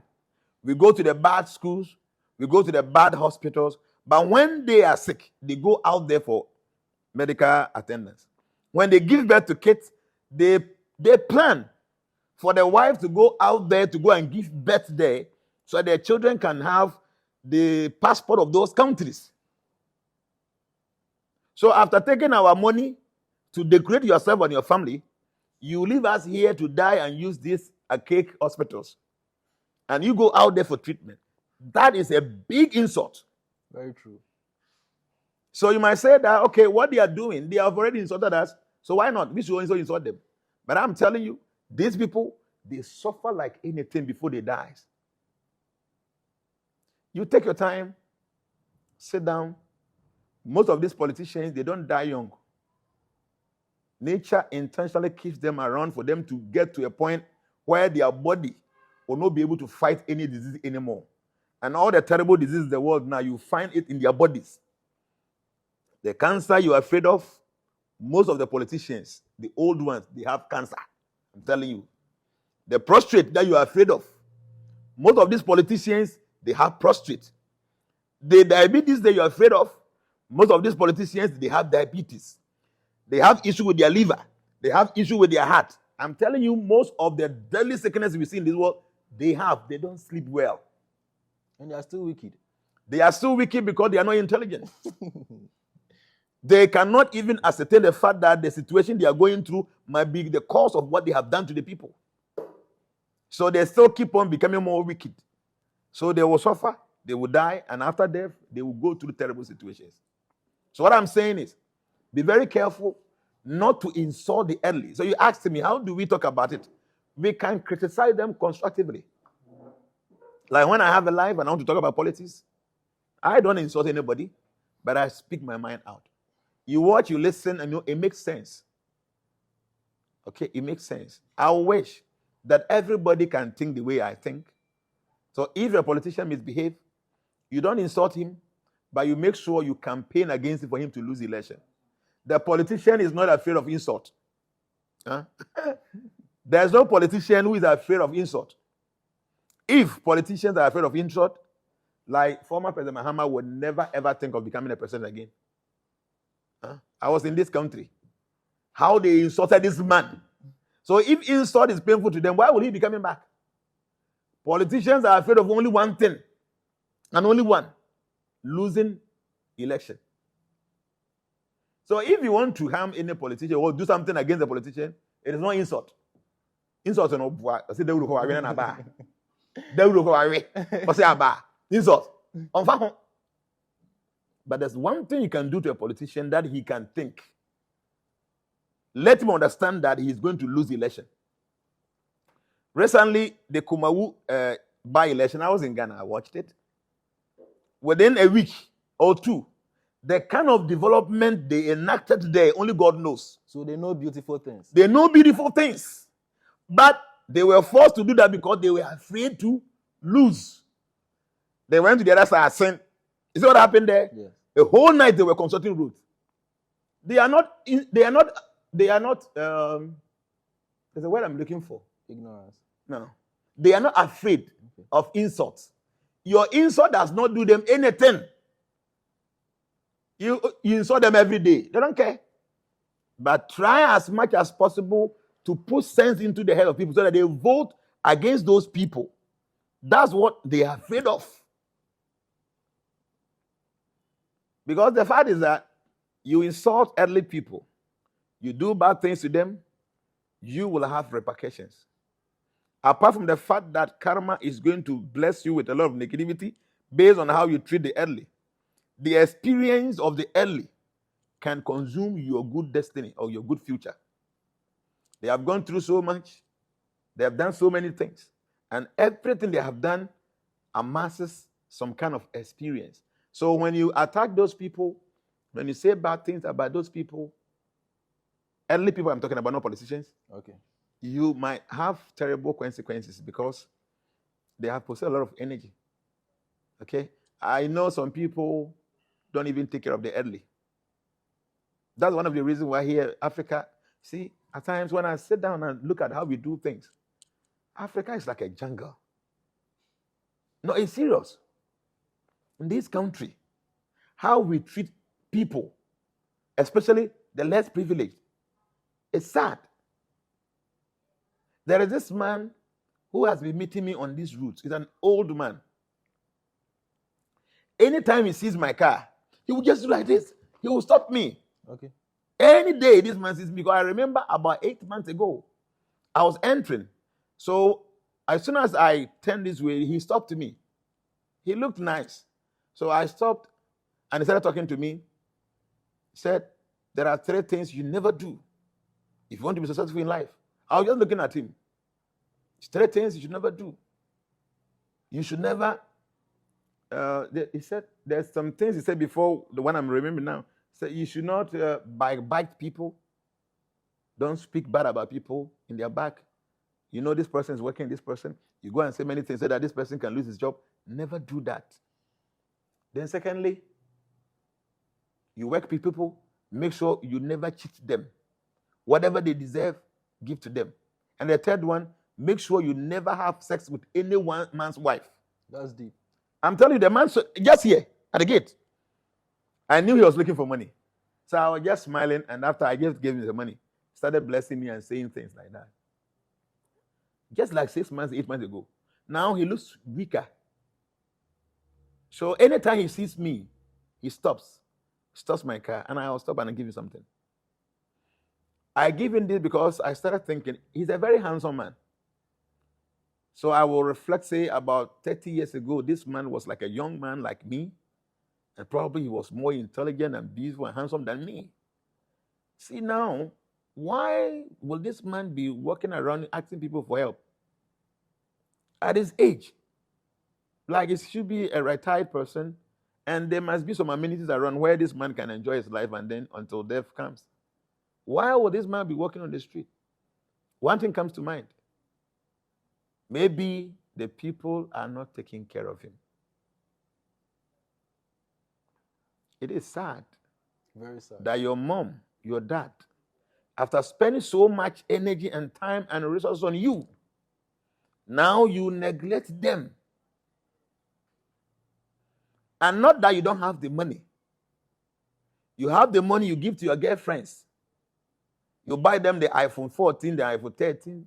We go to the bad schools. We go to the bad hospitals. But when they are sick, they go out there for medical attendance. When they give birth to kids, they plan for the wife to go out there to go and give birth there so their children can have the passport of those countries. So after taking our money to decorate yourself and your family, you leave us here to die and use these archaic hospitals. And you go out there for treatment. That is a big insult. Very true. So you might say that, okay, what they are doing, they have already insulted us, so why not? We should also insult them. But I'm telling you, these people, they suffer like anything before they die. You take your time, sit down. Most of these politicians, they don't die young. Nature intentionally keeps them around for them to get to a point where their body will not be able to fight any disease anymore. And all the terrible diseases in the world now, you find it in their bodies. The cancer you are afraid of, most of the politicians, the old ones, they have cancer. I'm telling you. The prostrate that you are afraid of, most of these politicians, they have prostrate. The diabetes that you are afraid of, most of these politicians, they have diabetes. They have issue with their liver. They have issue with their heart. I'm telling you, most of the deadly sickness we see in this world, they don't sleep well. And they are still wicked. They are still wicked because they are not intelligent. They cannot even ascertain the fact that the situation they are going through might be the cause of what they have done to the people. So they still keep on becoming more wicked. So they will suffer, they will die, and after death, they will go through terrible situations. So what I'm saying is, be very careful not to insult the elderly. So you asked me, how do we talk about it? We can criticize them constructively. Like when I have a life and I want to talk about politics, I don't insult anybody, but I speak my mind out. You watch, you listen, and it makes sense. Okay, it makes sense. I wish that everybody can think the way I think. So if a politician misbehaves, you don't insult him, but you make sure you campaign against him for him to lose the election. The politician is not afraid of insult. Huh? There's no politician who is afraid of insult. If politicians are afraid of insult, like former President Mahama would never ever think of becoming a president again. Huh? I was in this country. How they insulted this man. So if insult is painful to them, why will he be coming back? Politicians are afraid of only one thing, and only one: losing election. So if you want to harm any politician or do something against the politician, it is not insult. Insult is not insult. But there's one thing you can do to a politician that he can think. Let him understand that he is going to lose the election. Recently, the Kumawu by-election, I was in Ghana, I watched it. within a week or two. The kind of development they enacted there, only God knows. So they know beautiful things. They know beautiful things. But they were forced to do that because they were afraid to lose. They went to the other side, sin. You see what happened there? Yes. The whole night they were consulting Ruth. They are not, there's a word I'm looking for. Ignorance. No. They are not afraid of insults. Your insult does not do them anything. You insult them every day. They don't care. But try as much as possible to put sense into the head of people so that they vote against those people. That's what they are afraid of. Because the fact is that you insult earthly people, you do bad things to them, you will have repercussions. Apart from the fact that karma is going to bless you with a lot of negativity based on how you treat the earthly, the experience of the earthly can consume your good destiny or your good future. They have gone through so much. They have done so many things. And everything they have done amasses some kind of experience. So when you attack those people, when you say bad things about those people, earthly people I'm talking about, not politicians, okay, you might have terrible consequences because they have possessed a lot of energy. Okay? I know some people don't even take care of the earthly. That's one of the reasons why here, Africa, see, at times when I sit down and look at how we do things, Africa is like a jungle. No, it's serious. In this country, how we treat people, especially the less privileged, it's sad. There is this man who has been meeting me on these routes. He's an old man. Anytime he sees my car, he will just do like this. He will stop me. okay. Any day this man sees me, because I remember about 8 months ago, I was entering. So as soon as I turned this way, he stopped me. He looked nice. So I stopped and he started talking to me. He said, there are 3 things you never do if you want to be successful in life. I was just looking at him. 3 things you should never do. You should never, he said, there's some things he said before, the one I'm remembering now. He said, you should not bite people. Don't speak bad about people in their back. You know this person is working, this person. You go and say many things so that this person can lose his job. Never do that. Then secondly, you work with people, make sure you never cheat them. Whatever they deserve, give to them. And the third one, make sure you never have sex with any one man's wife. That's deep. I'm telling you, the man just here at the gate. I knew he was looking for money. So I was just smiling, and after I just gave him the money, he started blessing me and saying things like that. Just like 6 months, 8 months ago. Now he looks weaker. So anytime he sees me, he stops my car, and I'll stop and I'll give him something. I give him this because I started thinking, he's a very handsome man. So I will reflect, say, about 30 years ago, this man was like a young man like me, and probably he was more intelligent and beautiful and handsome than me. See now, why will this man be walking around asking people for help at his age? Like, it should be a retired person, and there must be some amenities around where this man can enjoy his life and then until death comes. Why would this man be walking on the street? One thing comes to mind. Maybe the people are not taking care of him. It is sad. Very sad. That your mom, your dad, after spending so much energy and time and resources on you, now you neglect them. And not that you don't have the money. You have the money, you give to your girlfriends. You buy them the iPhone 14, the iPhone 13.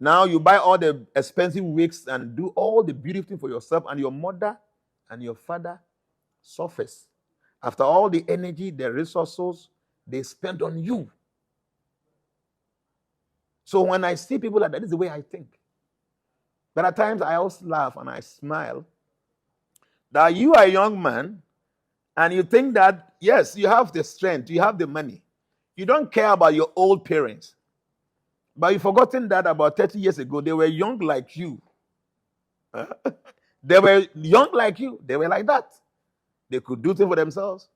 Now you buy all the expensive wigs and do all the beautiful things for yourself, and your mother and your father suffers. After all the energy, the resources they spent on you. So when I see people like that, this is the way I think. But at times I also laugh and I smile that you are a young man and you think that, yes, you have the strength, you have the money. You don't care about your old parents. But you've forgotten that about 30 years ago, they were young like you. They were young like you. They were like that. They could do things for themselves.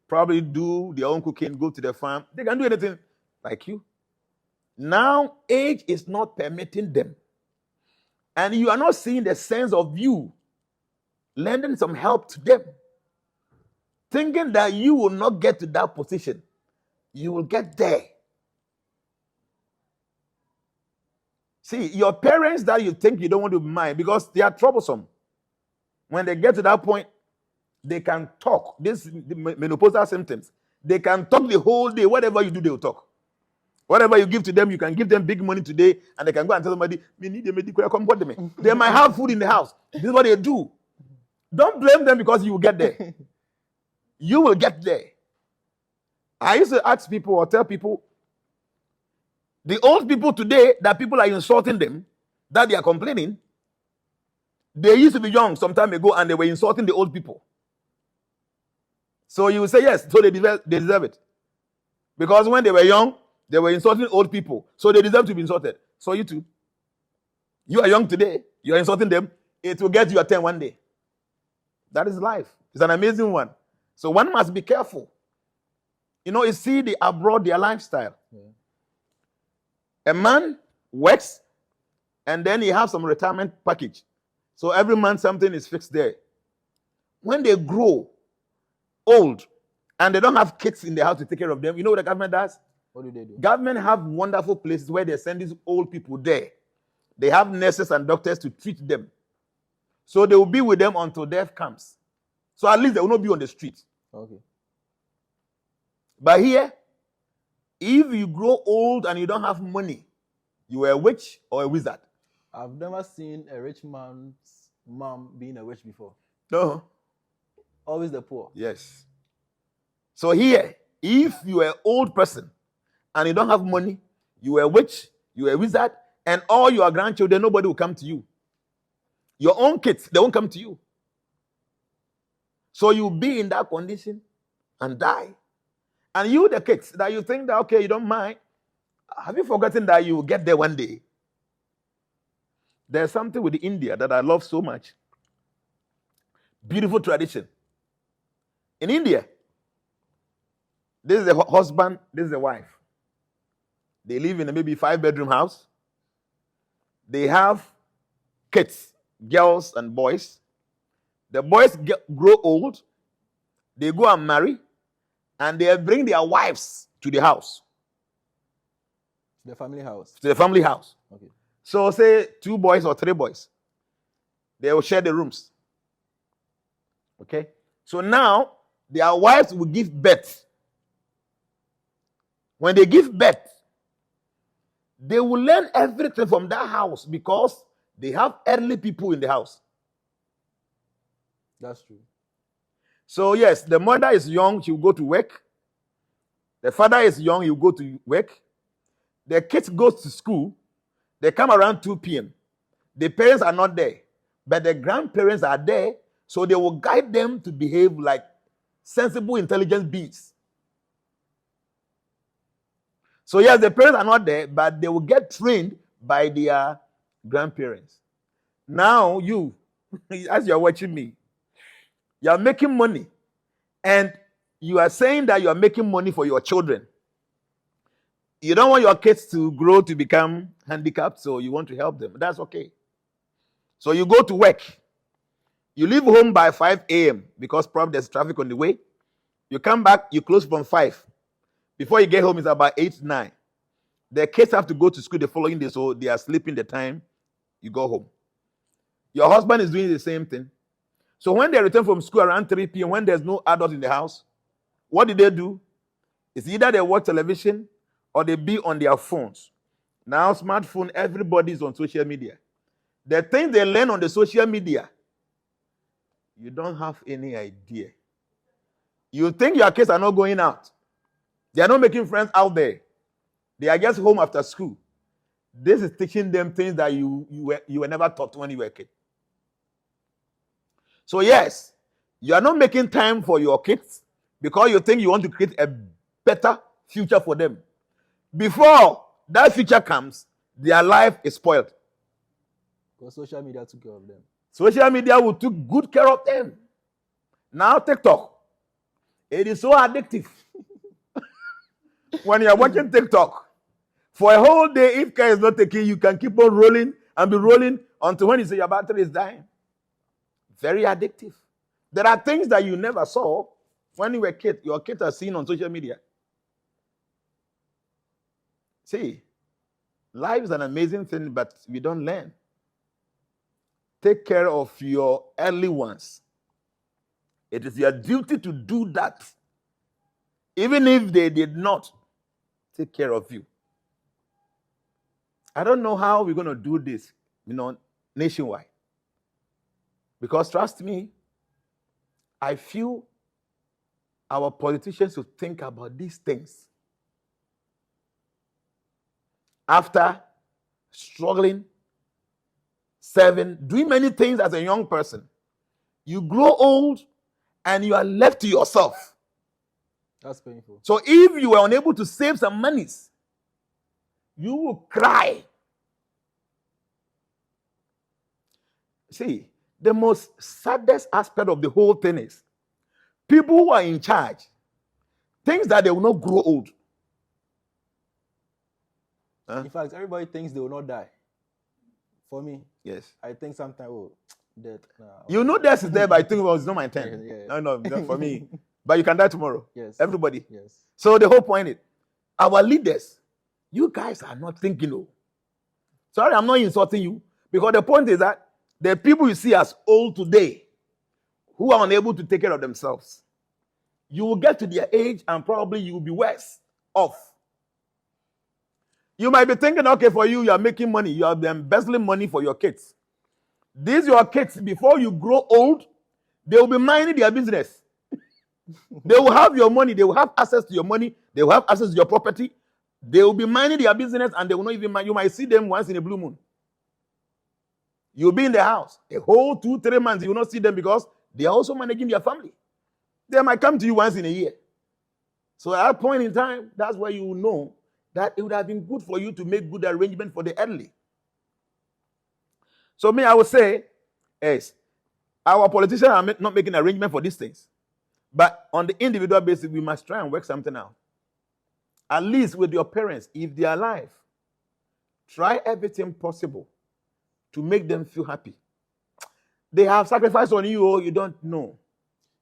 Probably do their own cooking, go to the farm. They can do anything like you. Now, age is not permitting them. And you are not seeing the sense of you lending some help to them. Thinking that you will not get to that position. You will get there. See, your parents that you think you don't want to mind because they are troublesome. When they get to that point, they can talk. This the menopausal symptoms. They can talk the whole day. Whatever you do, they will talk. Whatever you give to them, you can give them big money today, and they can go and tell somebody, "Me need a medical comport me." They might have food in the house. This is what they do. Don't blame them because you will get there. You will get there. I used to ask people or tell people, the old people today that people are insulting them, that they are complaining, they used to be young some time ago and they were insulting the old people. So you will say yes, so they deserve it. Because when they were young, they were insulting old people. So they deserve to be insulted. So you too. You are young today, you are insulting them, it will get you a turn one day. That is life. It's an amazing one. So one must be careful. You see the abroad, their lifestyle. Yeah. A man works and then he has some retirement package. So every month something is fixed there. When they grow old and they don't have kids in the house to take care of them, you know what the government does? What do they do? Government have wonderful places where they send these old people there. They have nurses and doctors to treat them. So they will be with them until death comes. So at least they will not be on the street. Okay. But here, if you grow old and you don't have money, you are a witch or a wizard. I've never seen a rich man's mom being a witch before. No. Always the poor. Yes. So here, if you are an old person and you don't have money, you are a witch, you are a wizard, and all your grandchildren, nobody will come to you. Your own kids, they won't come to you. So you'll be in that condition and die. And you, the kids, that you think that, okay, you don't mind, have you forgotten that you will get there one day? There's something with India that I love so much. Beautiful tradition. In India, this is the husband, this is the wife. They live in a maybe 5-bedroom house. They have kids, girls and boys. The boys grow old. They go and marry. And they bring their wives to the house. The family house. To the family house. Okay. So say 2 boys or 3 boys. They will share the rooms. Okay? So now, their wives will give birth. When they give birth, they will learn everything from that house because they have early people in the house. That's true. So yes, the mother is young, she will go to work. The father is young, he will go to work. The kids go to school. They come around 2 p.m. The parents are not there, but the grandparents are there, so they will guide them to behave like sensible, intelligent beings. So yes, the parents are not there, but they will get trained by their grandparents. Now you, as you're watching me, you are making money, and you are saying that you are making money for your children. You don't want your kids to grow to become handicapped, so you want to help them. That's okay. So you go to work. You leave home by 5 a.m. because probably there's traffic on the way. You come back, you close from 5. Before you get home, it's about 8, 9. The kids have to go to school the following day, so they are sleeping the time you go home. Your husband is doing the same thing. So when they return from school around 3 p.m., when there's no adult in the house, what do? It's either they watch television or they be on their phones. Now, smartphone, everybody's on social media. The things they learn on the social media, you don't have any idea. You think your kids are not going out. They are not making friends out there. They are just home after school. This is teaching them things that you were never taught when you were a kid. So yes, you are not making time for your kids because you think you want to create a better future for them. Before that future comes, their life is spoiled. Because social media took care of them. Social media will take good care of them. Now TikTok, it is so addictive. When you are watching TikTok, for a whole day, if care is not taken, you can keep on rolling and be rolling until when you say your battery is dying. Very addictive. There are things that you never saw when you were a kid. Your kids are seen on social media. See, life is an amazing thing, but we don't learn. Take care of your early ones. It is your duty to do that. Even if they did not take care of you. I don't know how we're going to do this, nationwide. Because trust me, I feel our politicians should think about these things. After struggling, serving, doing many things as a young person, you grow old and you are left to yourself. That's painful. So if you were unable to save some monies, you will cry. See, the most saddest aspect of the whole thing is people who are in charge think that they will not grow old. In fact, everybody thinks they will not die. For me, yes, I think sometimes, death. Death is there, but I think it's not my turn. Yeah. No, not for me. But you can die tomorrow. Yes. Everybody. Yes. So the whole point is, our leaders, you guys are not thinking. Sorry, I'm not insulting you. Because the point is that the people you see as old today, who are unable to take care of themselves, you will get to their age and probably you will be worse off. You might be thinking, okay, for you are making money. You are embezzling money for your kids. These your kids, before you grow old, they will be minding their business. They will have your money. They will have access to your money. They will have access to your property. They will be minding their business and they will not even mind. You might see them once in a blue moon. You'll be in the house. A whole 2-3 months, you will not see them because they are also managing their family. They might come to you once in a year. So at that point in time, that's where you will know that it would have been good for you to make good arrangement for the elderly. So I would say, yes, our politicians are not making arrangement for these things. But on the individual basis, we must try and work something out. At least with your parents, if they are alive, try everything possible to make them feel happy. They have sacrificed on you or you don't know.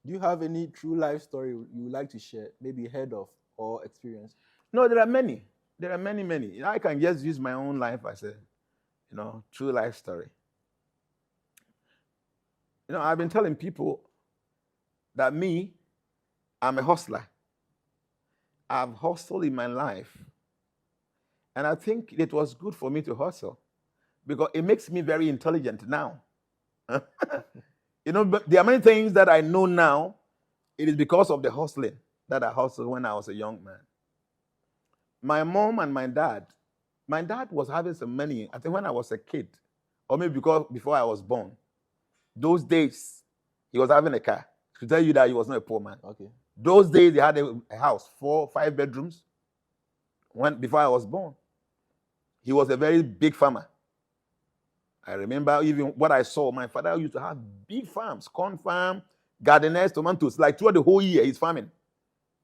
Do you have any true life story you would like to share, maybe heard of or experience? No, there are many. There are many, many. I can just use my own life as a, true life story. I've been telling people that I'm a hustler. I've hustled in my life. And I think it was good for me to hustle because it makes me very intelligent now. But there are many things that I know now. It is because of the hustling that I hustled when I was a young man. My mom and my dad was having some money, I think when I was a kid, or maybe before I was born. Those days, he was having a car. To tell you that he was not a poor man. Okay. Those days, they had a house, 4-5 bedrooms. Before I was born, he was a very big farmer. I remember even what I saw. My father used to have big farms, corn farm, gardeners, tomatoes. Like throughout the whole year, he's farming.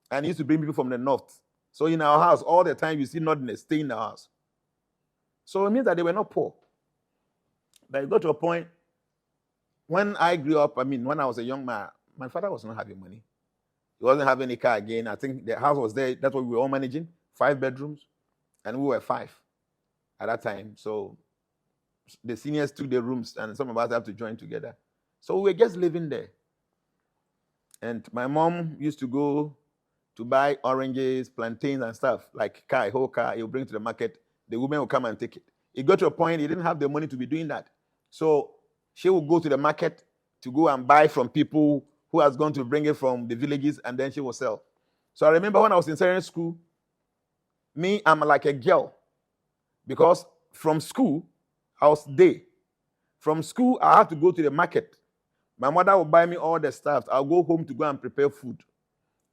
And he used to bring people from the north. So in our house, all the time, you see Northerners stay in the house. So it means that they were not poor. But it got to a point, when I grew up, when I was a young man, my father was not having money. He wasn't having any car again. I think the house was there. That's what we were all managing. 5 bedrooms. And we were 5 at that time. So the seniors took the rooms and some of us have to join together. So we were just living there. And my mom used to go to buy oranges, plantains and stuff, like a whole car, he'll bring to the market. The women will come and take it. It got to a point he didn't have the money to be doing that. So she would go to the market to go and buy from people who has gone to bring it from the villages, and then she will sell. So I remember when I was in secondary school, I'm like a girl. Because from school, I was day. From school, I had to go to the market. My mother would buy me all the stuff. I'll go home to go and prepare food.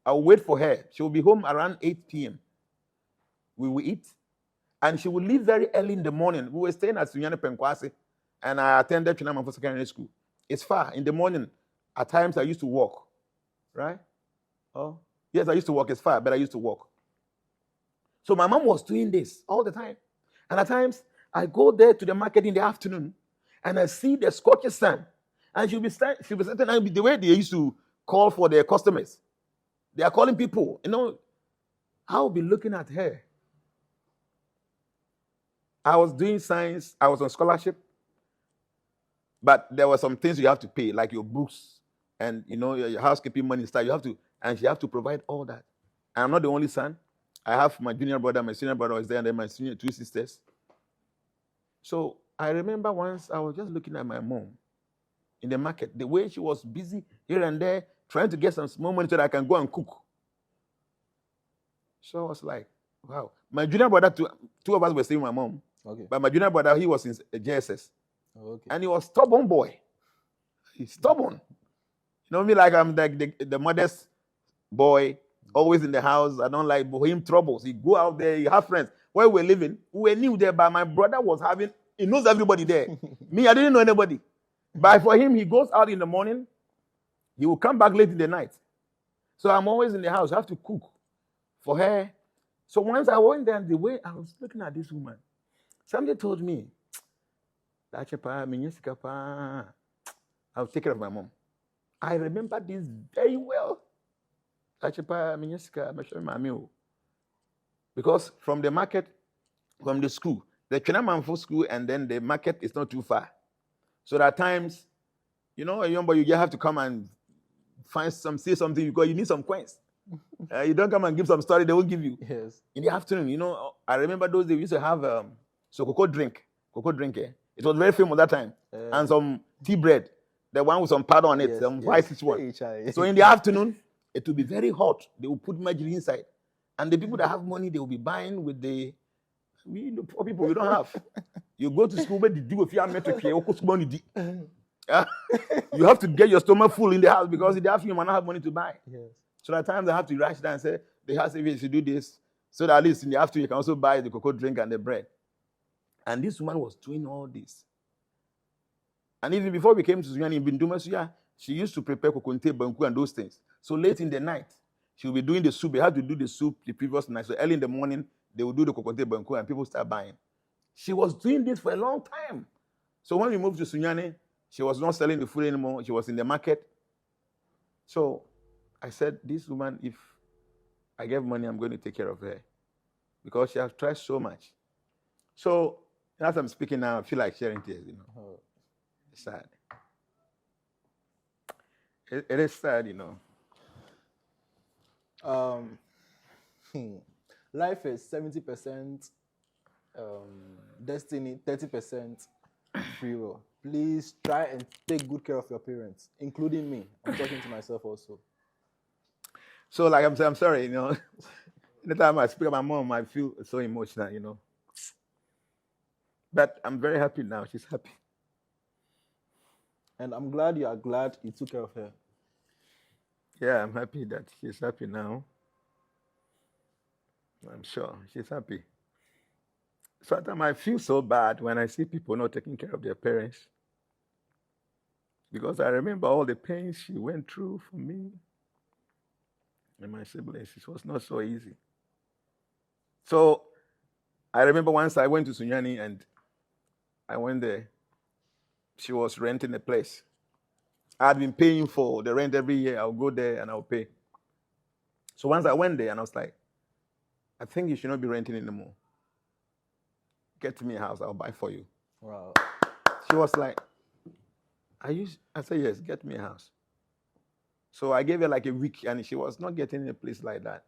I'll wait for her. She will be home around 8 p.m. We will eat. And she will leave very early in the morning. We were staying at Jnana and I attended Jnana for secondary school. It's far. In the morning, at times I used to walk, right? Oh, yes, I used to walk. It's far, but I used to walk. So my mom was doing this all the time. And at times, I go there to the market in the afternoon, and I see the scorching sun. And she'll be standing the way they used to call for their customers. They are calling people. I'll be looking at her. I was doing science. I was on scholarship. But there were some things you have to pay, like your books and your housekeeping money stuff. And she have to provide all that. And I'm not the only son. I have my junior brother, my senior brother was there, and then my senior two sisters. So I remember once I was just looking at my mom in the market, the way she was busy here and there, trying to get some small money so that I can go and cook. So I was like, wow. My junior brother, two of us were staying with my mom. Okay. But my junior brother, he was in JSS. Okay. And he was stubborn boy. He's stubborn. Me, like I'm like the modest boy, always in the house. I don't like him troubles. He go out there, he have friends. Where we're living, we were new there, but my brother he knows everybody there. Me, I didn't know anybody. But for him, he goes out in the morning. He will come back late in the night. So I'm always in the house. I have to cook for her. So once I went there, the way I was looking at this woman, somebody told me, I'll take care of my mom. I remember this very well. Because from the market, from the school, the Jnana school, and then the market is not too far. So at times, a young boy, you just have to come and say something because you need some coins. You don't come and give some story, they won't give you. Yes. In the afternoon, I remember those days we used to have cocoa drink. It was very famous that time. And some tea bread, the one with some powder on it, some white one. So in the afternoon, it will be very hot. They will put mercury inside. And the people that have money, they will be buying with the poor people, we don't have. You go to school, but you have to get your stomach full in the house because in the afternoon you might not have money to buy. Yes. So at times I have to rush down and say, they have to do this, so that at least in the afternoon you can also buy the cocoa drink and the bread. And this woman was doing all this. And even before we came to Jnana, she used to prepare kokonte, banku, and those things. So late in the night, she will be doing the soup. They had to do the soup the previous night. So early in the morning, they will do the kokonte, banku, and people start buying. She was doing this for a long time. So when we moved to Sunyani, she was not selling the food anymore. She was in the market. So I said, this woman, if I get money, I'm going to take care of her. Because she has tried so much. So as I'm speaking now, I feel like sharing tears, It's sad. It is sad, Life is 70% destiny, 30% free will. Please try and take good care of your parents, including me. I'm talking to myself also. So, like I'm sorry, anytime I speak about my mom, I feel so emotional, But I'm very happy now. She's happy. And I'm glad you are glad you took care of her. Yeah, I'm happy that she's happy now. I'm sure she's happy. Sometimes I feel so bad when I see people not taking care of their parents. Because I remember all the pain she went through for me and my siblings. It was not so easy. So I remember once I went to Sunyani and I went there. She was renting a place. I had been paying for the rent every year. I'll go there and I'll pay. So once I went there and I was like, I think you should not be renting anymore. Get me a house, I'll buy for you. Wow. She was like, I said, yes, get me a house. So I gave her like a week and she was not getting a place like that.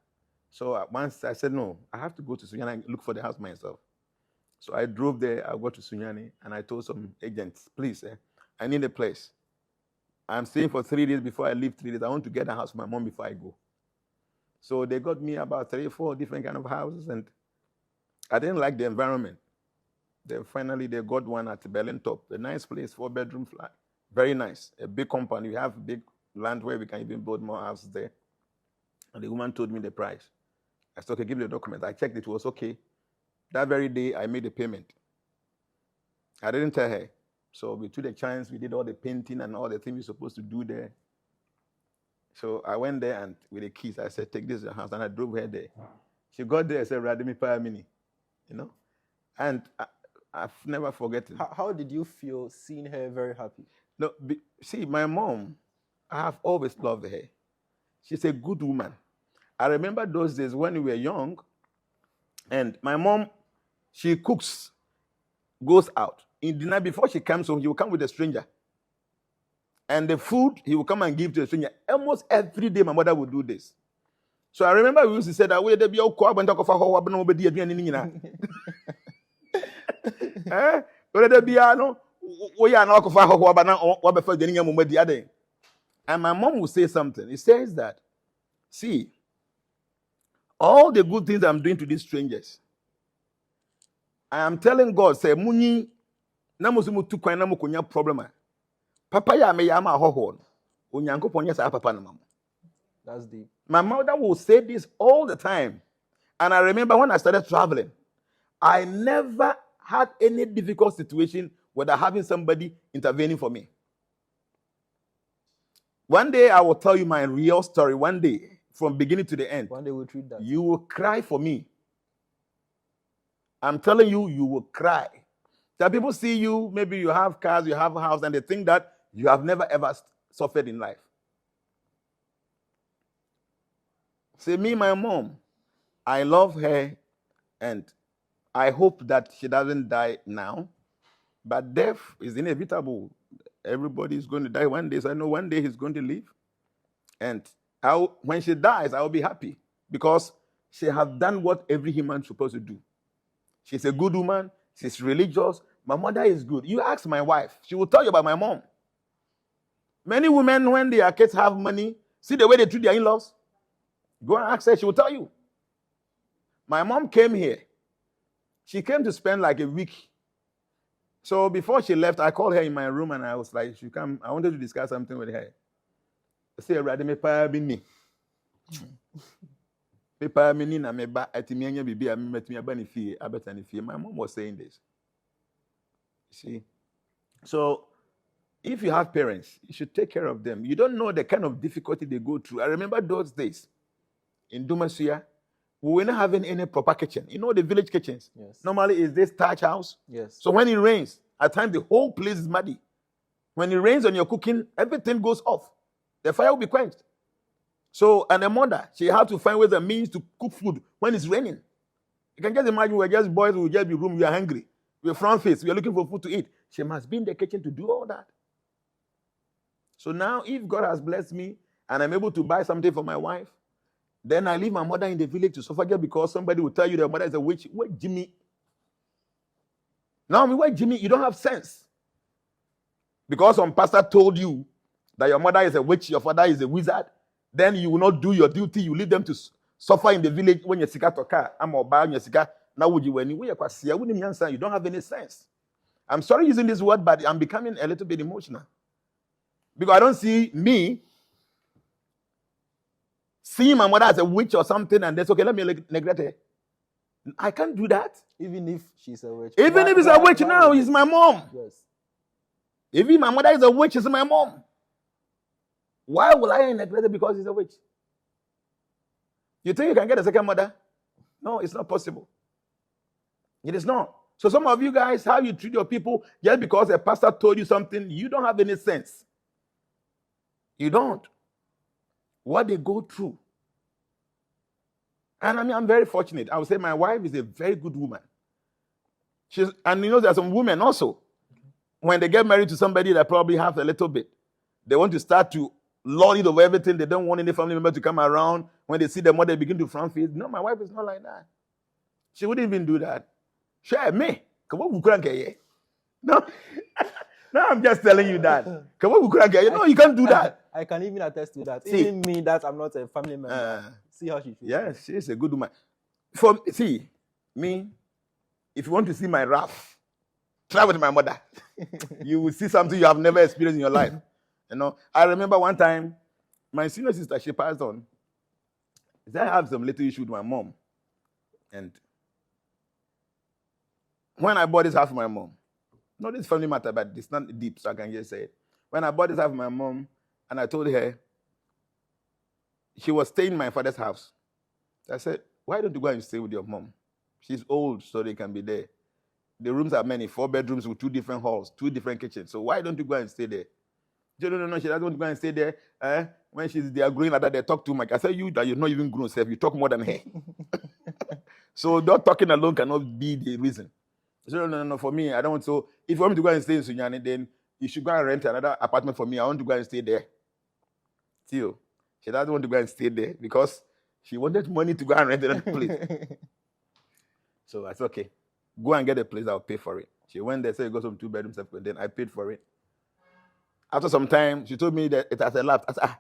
So once I said, no, I have to go to Sunyani and look for the house myself. So I drove there, I got to Sunyani, and I told some agents, please, I need a place. I'm staying for 3 days before I leave 3 days. I want to get a house for my mom before I go. So they got me about 3 or 4 different kind of houses, and I didn't like the environment. Then finally they got one at Berlin Top, a nice place, 4-bedroom flat. Very nice, a big compound. We have big land where we can even build more houses there. And the woman told me the price. I said, okay, give me the document. I checked, it was okay. That very day, I made a payment. I didn't tell her. So we took the chance, we did all the painting and all the things we're supposed to do there. So I went there and with the keys, I said, take this to the house. And I drove her there. She got there and said, Radimi Payamini, you know. And I've never forgotten. How did you feel seeing her very happy? No, see, my mom, I have always loved her. She's a good woman. I remember those days when we were young, and my mom, she cooks, goes out. In the night before she comes home, she will come with a stranger. And the food, he will come and give to the stranger. Almost every day, my mother would do this. So I remember we used to say that way, there be a co-op and talk of how nobody and my mom will say something. It says that, see, all the good things I'm doing to these strangers, I am telling God, say, Muni, namusumu tu kwa namu kunya problema. Papa ya me yama hoho. Unyanko ponya sa papa na mama. That's deep. My mother will say this all the time. And I remember when I started traveling, I never had any difficult situation without having somebody intervening for me. One day I will tell you my real story. One day, from beginning to the end. One day we'll treat that. You will cry for me. I'm telling you, you will cry. Some people see you, maybe you have cars, you have a house, and they think that you have never ever suffered in life. Say, me, my mom, I love her, and I hope that she doesn't die now. But death is inevitable. Everybody is going to die one day, so I know one day he's going to leave. And when she dies, I will be happy because she has done what every human is supposed to do. She's a good woman. She's religious. My mother is good. You ask my wife, she will tell you about my mom. Many women, when their kids have money, see the way they treat their in-laws. Go and ask her, she will tell you. My mom came here. She came to spend like a week. So before she left, I called her in my room and I was like, she come. I wanted to discuss something with her. I said, Radime Payabini. My mom was saying this. See? So if you have parents, you should take care of them. You don't know the kind of difficulty they go through. I remember those days in Dumasuya, we were not having any proper kitchen. You know the village kitchens? Yes. Normally it's this thatch house. Yes. So when it rains, at times the whole place is muddy. When it rains on your cooking, everything goes off. The fire will be quenched. So, and a mother, she had to find ways and means to cook food when it's raining. You can just imagine we're just boys, we'll just be room, we are hungry. We're front face, we're looking for food to eat. She must be in the kitchen to do all that. So now, if God has blessed me and I'm able to buy something for my wife, then I leave my mother in the village to suffer just because somebody will tell you that mother is a witch. Wait, Jimmy. Now, wait, Jimmy, you don't have sense. Because some pastor told you that your mother is a witch, your father is a wizard, then you will not do your duty. You leave them to suffer in the village when you're sick to car. I'm about your cigar. Now, would you anyway? You don't have any sense. I'm sorry using this word, but I'm becoming a little bit emotional. Because I don't see me seeing my mother as a witch or something, and that's okay, let me neglect her. I can't do that. Even if she's a witch. Even if it's a witch now, it's my mom. Yes. Even my mother is a witch, it's my mom. Why will I neglect her because she's a witch? You think you can get a second mother? No, it's not possible. It is not. So some of you guys, how you treat your people, just because a pastor told you something, you don't have any sense. You don't. What they go through. And I mean, I'm very fortunate. I would say my wife is a very good woman. And you know, there are some women also, when they get married to somebody that probably have a little bit, they want to start to lord it over everything. They don't want any family member to come around. When they see them, they begin to frown face. No, my wife is not like that. She wouldn't even do that. Share me. Come on, no. No, I'm just telling you that. Come on, no, you can't do that. I can even attest to that. See, even me, that I'm not a family member. See how she feels. Yes, she's a good woman. See, me, if you want to see my wrath, try with my mother. You will see something you have never experienced in your life. You know, I remember one time, my senior sister, she passed on. I have some little issue with my mom. And when I bought this house for my mom, Not this family matter, but it's not deep, so I can just say it. When I bought this house for my mom, and I told her, she was staying in my father's house. I said, why don't you go and stay with your mom? She's old, so they can be there. The rooms are many, 4 bedrooms with 2 different halls, 2 different kitchens. So why don't you go and stay there? She said, no, she doesn't want to go and stay there. When they are growing like that, they talk too much. I said, you that you're not even grown self, you talk more than her. So not talking alone cannot be the reason. She said, no, for me, I don't want. So if you want me to go and stay in Sunyani, then you should go and rent another apartment for me. I want to go and stay there. Still, she doesn't want to go and stay there because she wanted money to go and rent another place. So I said, okay, go and get a place, I'll pay for it. She went there, said, go some 2 bedrooms, then I paid for it. After some time, she told me that it has elapsed. I said,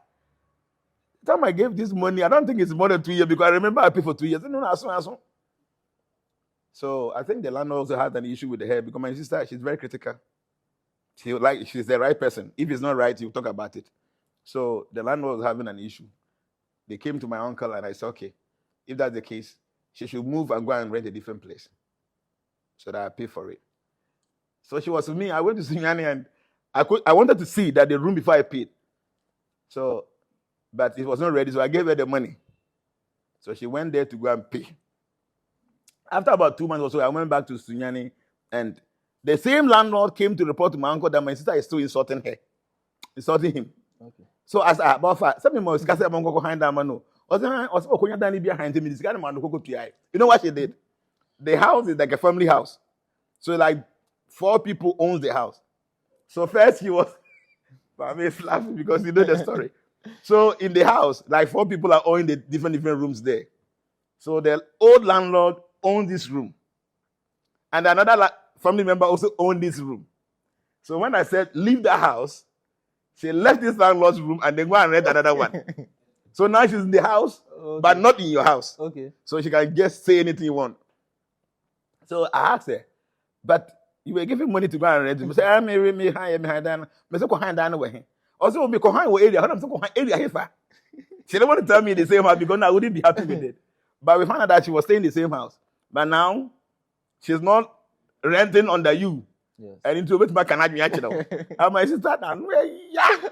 the time I gave this money, I don't think it's more than 2 years because I remember I paid for 2 years. No. So I think the landlord also had an issue with her because my sister, she's very critical. She's the right person. If it's not right, he'll talk about it. So the landlord was having an issue. They came to my uncle and I said, okay, if that's the case, she should move and go and rent a different place so that I pay for it. So she was with me. I went to Sunyani and I wanted to see that the room before I paid. So, but it was not ready, so I gave her the money. So she went there to go and pay. After about 2 months or so, I went back to Sunyani and the same landlord came to report to my uncle that my sister is still insulting him. Okay. So as I about some people discuss about behind that man. You know what she did? The house is like a family house. So like 4 people own the house. So first he was laughing because you know the story. So in the house, like 4 people are owning the different rooms there. So the old landlord owned this room. And another family member also owned this room. So when I said, leave the house, she left this landlord's room and then go and rent another one. So now she's in the house, okay, but not in your house. Okay. So she can just say anything you want. So I asked her, but you were giving money to go and rent it. I said, I'm me high, I said, behind that way. Also, be behind area. I'm so area here. She didn't want to tell me the same house because I wouldn't be happy with it. But we found out that she was staying in the same house. But now she's not renting under you. Yes. And into which my cannot be actually. And my sister, yeah.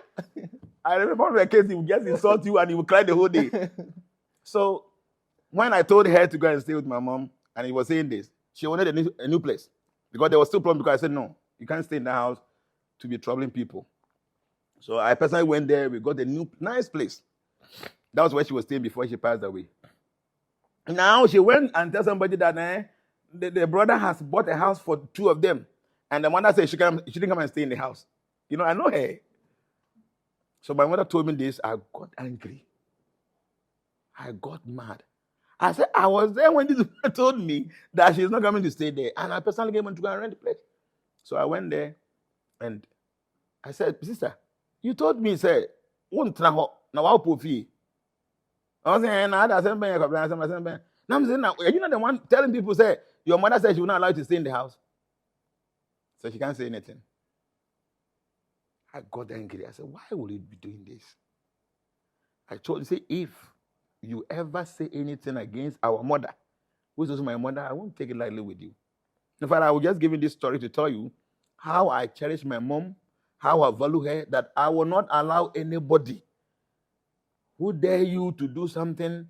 I remember one case, he would just insult you and he would cry the whole day. So when I told her to go and stay with my mom, and he was saying this, she wanted a new place. Because there was still a problem because I said, no, you can't stay in the house to be troubling people. So I personally went there, we got a new, nice place. That was where she was staying before she passed away. Now she went and tell somebody that the brother has bought a house for 2 of them. And the mother said she didn't come and stay in the house. You know, I know her. So my mother told me this, I got angry. I got mad. I said, I was there when this woman told me that she's not coming to stay there. And I personally came to go and rent the place. So I went there and I said, sister, you told me, say, won't now put fee. I was saying, I'm saying, now, you're not the one telling people, say, your mother said she will not allow you to stay in the house. So she can't say anything. I got angry. I said, why will you be doing this? I told you, say, if you ever say anything against our mother, who is also my mother, I won't take it lightly with you. In fact, I will just give you this story to tell you how I cherish my mom, how I value her, that I will not allow anybody who dare you to do something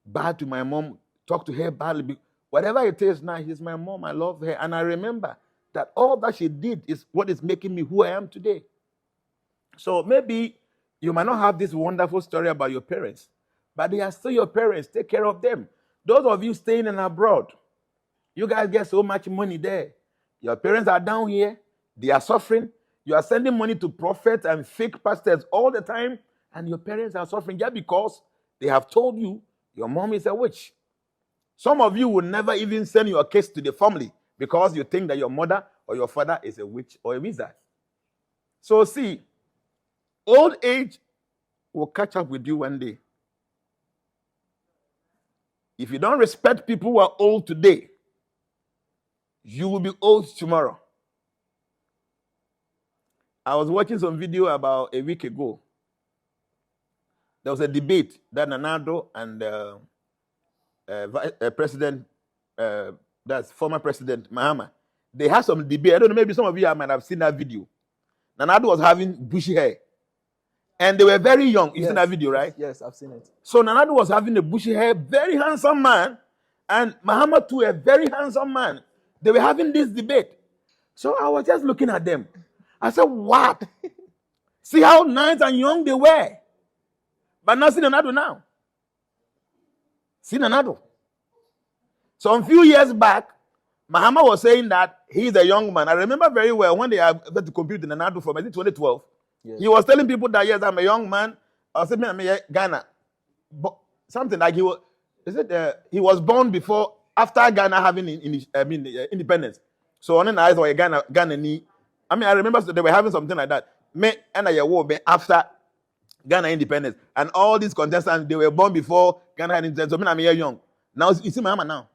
bad to my mom, talk to her badly. Whatever it is now, she's my mom, I love her. And I remember that all that she did is what is making me who I am today. So maybe you might not have this wonderful story about your parents, but they are still your parents. Take care of them. Those of you staying in abroad, you guys get so much money there. Your parents are down here. They are suffering. You are sending money to prophets and fake pastors all the time, and your parents are suffering just because they have told you your mom is a witch. Some of you will never even send your case to the family because you think that your mother or your father is a witch or a wizard. So see, old age will catch up with you one day. If you don't respect people who are old today, you will be old tomorrow. I was watching some video about a week ago. There was a debate that Nanado and President, that's former President Mahama, They had some debate. I don't know, maybe some of you might have seen that video. Nana Addo was having bushy hair. And they were very young. You've seen that video, right? Yes, I've seen it. So Nana Addo was having a bushy hair, very handsome man. And Muhammad too, a very handsome man. They were having this debate. So I was just looking at them. I said, what? See how nice and young they were. But now see Nana Addo now. See Nana Addo. So a few years back, Muhammad was saying that he's a young man. I remember very well when they had to compute in Nana Addo from 2012. Yes. He was telling people that, yes, I'm a young man. I said, I'm a Ghana. But something like he was born before, after Ghana having independence. So on the eyes of a Ghana, I remember they were having something like that. Me and I war after Ghana independence. And all these contestants, they were born before Ghana had independence. So I'm young. Now you see Muhammad now.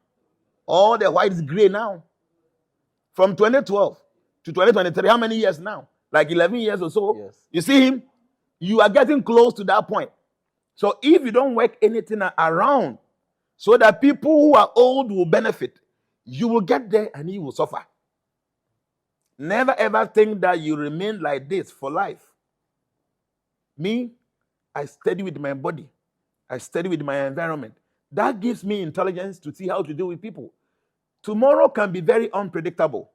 All the white is gray now. From 2012 to 2023, how many years now? Like 11 years or so. Yes. You see him? You are getting close to that point. So if you don't work anything around so that people who are old will benefit, you will get there and you will suffer. Never ever think that you remain like this for life. Me, I study with my body. I study with my environment. That gives me intelligence to see how to deal with people. Tomorrow can be very unpredictable.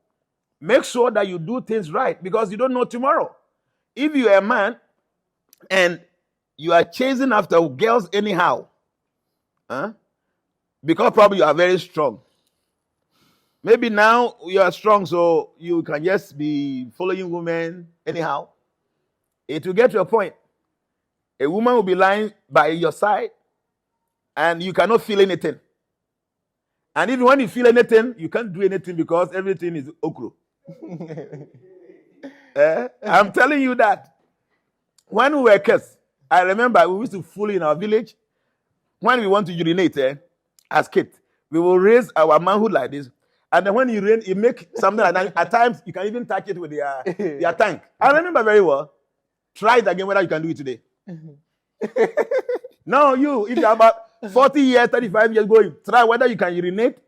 Make sure that you do things right because you don't know tomorrow. If you are a man and you are chasing after girls anyhow, because probably you are very strong. Maybe now you are strong, so you can just be following women anyhow. It will get to a point. A woman will be lying by your side and you cannot feel anything. And even when you feel anything, you can't do anything because everything is okro. I'm telling you that. When we were kids, I remember we used to fool in our village. When we want to urinate, as kids, we will raise our manhood like this. And then when you make something like that, at times you can even touch it with your tank. I remember very well. Try it again whether you can do it today. Now if you're about 40 years, 35 years going, try whether you can urinate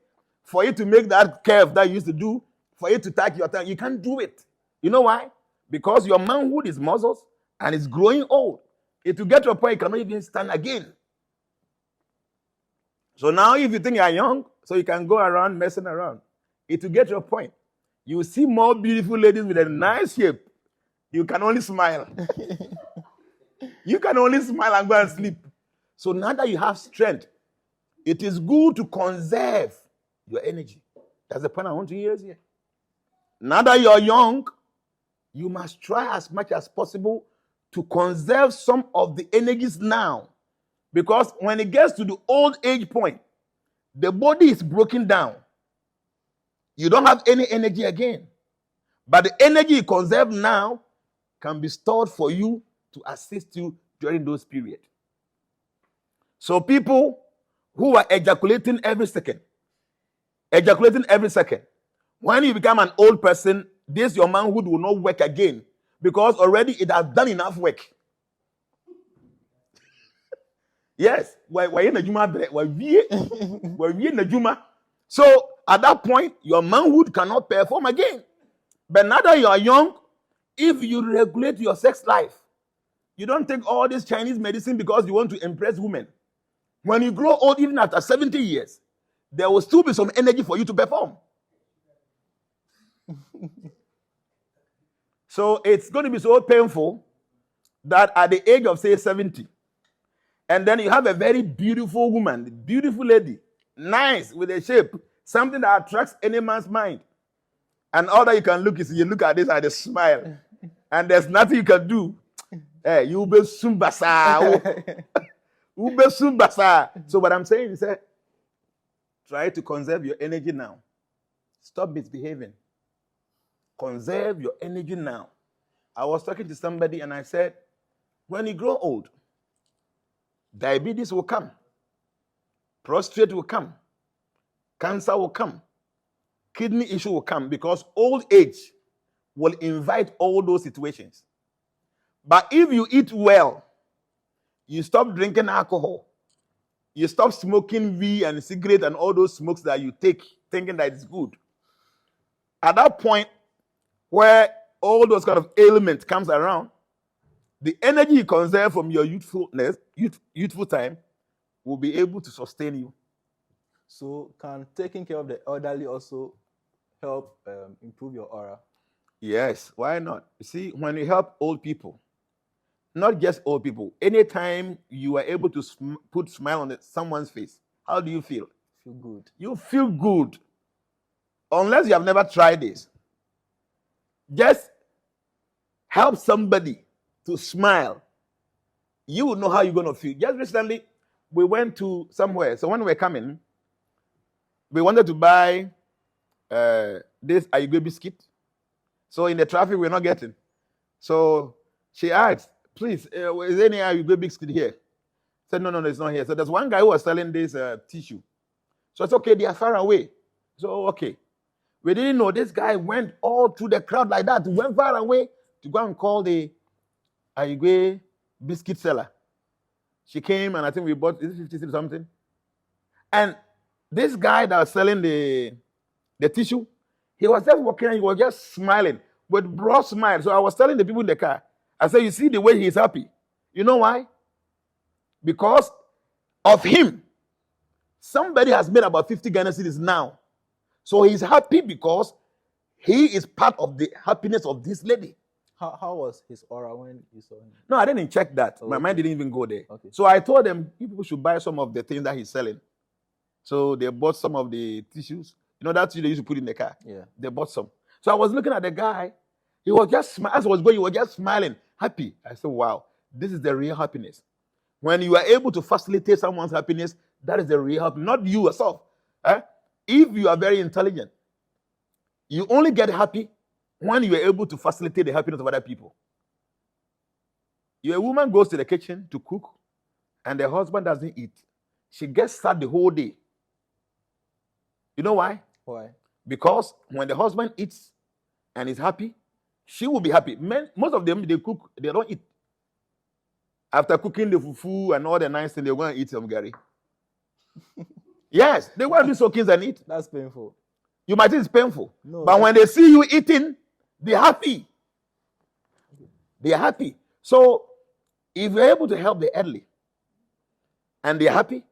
for you to make that curve that you used to do, for you to touch your tank. You can't do it. You know why? Because your manhood is muscles and it's growing old. It will get to a point you cannot even stand again. So now if you think you are young, so you can go around messing around, it will get to a point. You will see more beautiful ladies with a nice shape. You can only smile. You can only smile and go and sleep. So now that you have strength, it is good to conserve your energy. That's the point I want to hear here. Now that you're young, you must try as much as possible to conserve some of the energies now. Because when it gets to the old age point, the body is broken down. You don't have any energy again. But the energy you conserve now can be stored for you to assist you during those periods. So people who are ejaculating every second, when you become an old person, your manhood will not work again because already it has done enough work. Yes. So at that point, your manhood cannot perform again. But now that you are young, if you regulate your sex life, you don't take all this Chinese medicine because you want to impress women. When you grow old, even after 70 years, there will still be some energy for you to perform. So it's going to be so painful that at the age of, say, 70, and then you have a very beautiful woman, beautiful lady, nice, with a shape, something that attracts any man's mind. And all that you can look is you look at this and they smile. And there's nothing you can do. Hey, you be sumbasa. So what I'm saying is try to conserve your energy now. Stop misbehaving. Conserve your energy now. I was talking to somebody and I said, when you grow old, diabetes will come. Prostate will come. Cancer will come. Kidney issue will come because old age will invite all those situations. But if you eat well, you stop drinking alcohol, you stop smoking weed and cigarette and all those smokes that you take thinking that it's good, At that point where all those kind of ailments comes around, the energy you conserve from your youthful time will be able to sustain you. So can taking care of the elderly also help improve your aura? Yes, why not? You see, when you help old people, not just old people, anytime you are able to put smile on someone's face, how do you feel? Feel good. You feel good. Unless you have never tried this. Just help somebody to smile. You will know how you're going to feel. Just recently, we went to somewhere. So when we were coming, we wanted to buy this Ayebiafo biscuit. So in the traffic, we're not getting. So she asked, please, is there any Ayebiafo biscuit here? I said, no, it's not here. So there's one guy who was selling this tissue. So it's okay, they are far away. So, okay. We didn't know this guy went all through the crowd like that, went far away to go and call the Ayebiafo biscuit seller. She came and I think we bought, is it 50 cents something? And this guy that was selling the tissue, he was just walking and he was just smiling with broad smile. So I was telling the people in the car, I said, you see the way he's happy. You know why? Because of him, somebody has made about 50 Ghana cedis now. So he's happy because he is part of the happiness of this lady. How was his aura when you saw him? No, I didn't check that. Oh, my mind didn't even go there. Okay. So I told them people should buy some of the things that he's selling. So they bought some of the tissues. You know, that they used to put in the car. Yeah. They bought some. So I was looking at the guy. He was just smiling. As I was going, he was just smiling, happy. I said, wow, this is the real happiness. When you are able to facilitate someone's happiness, that is the real happiness, not you yourself. If you are very intelligent, you only get happy when you are able to facilitate the happiness of other people. Your woman goes to the kitchen to cook, and the husband doesn't eat. She gets sad the whole day. You know why? Why? Because when the husband eats and is happy, she will be happy. Most of them, they cook, they don't eat. After cooking the fufu and all the nice things, they're going to eat some gari. Yes, they want to do soakings and eat. That's painful. You might think it's painful. No, but when they see you eating, they're happy. They're happy. So if you're able to help the elderly and they're happy,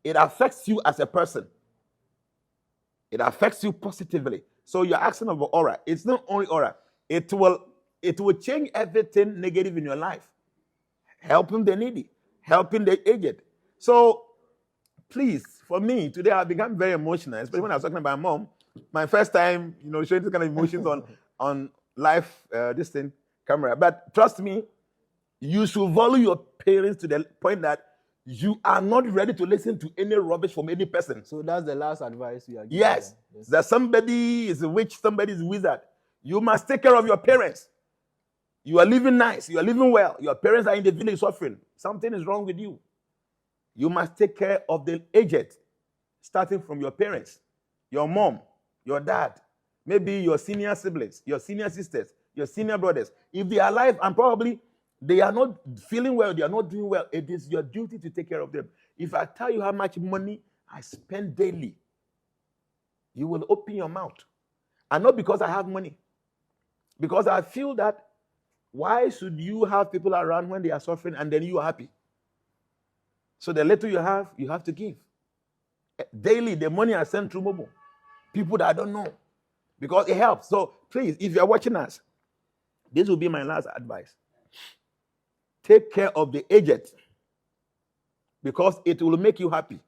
it affects you as a person. It affects you positively. So you're asking about aura. It's not only aura. It will change everything negative in your life. Helping the needy, helping the aged. So please, for me, today I've become very emotional, especially when I was talking about mom. My first time, showing this kind of emotions on live this thing camera. But trust me, you should value your parents to the point that you are not ready to listen to any rubbish from any person. So that's the last advice you are giving. Yes. That somebody is a witch, somebody is a wizard. You must take care of your parents. You are living nice. You are living well. Your parents are in the village suffering. Something is wrong with you. You must take care of the aged, starting from your parents, your mom, your dad, maybe your senior siblings, your senior sisters, your senior brothers. If they are alive and probably they are not feeling well, they are not doing well, it is your duty to take care of them. If I tell you how much money I spend daily, you will open your mouth. And not because I have money. Because I feel that why should you have people around when they are suffering and then you are happy? So the little you have to give. Daily, the money I send through mobile. People that I don't know. Because it helps. So please, if you're watching us, this will be my last advice. Take care of the aged. Because it will make you happy.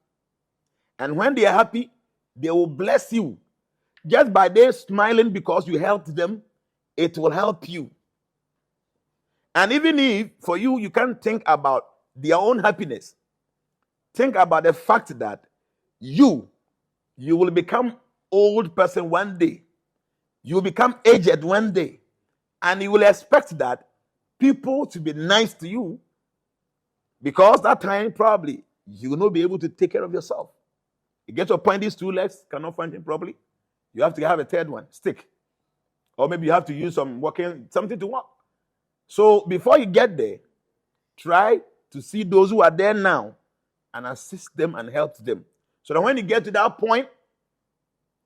And when they are happy, they will bless you. Just by their smiling because you helped them, it will help you. And even if, for you can't think about their own happiness, think about the fact that you will become old person one day. You will become aged one day. And you will expect that people to be nice to you because that time probably you will not be able to take care of yourself. You get to a point these two legs cannot function properly. You have to have a third one, stick. Or maybe you have to use something to walk. So before you get there, try to see those who are there now and assist them and help them. So that when you get to that point,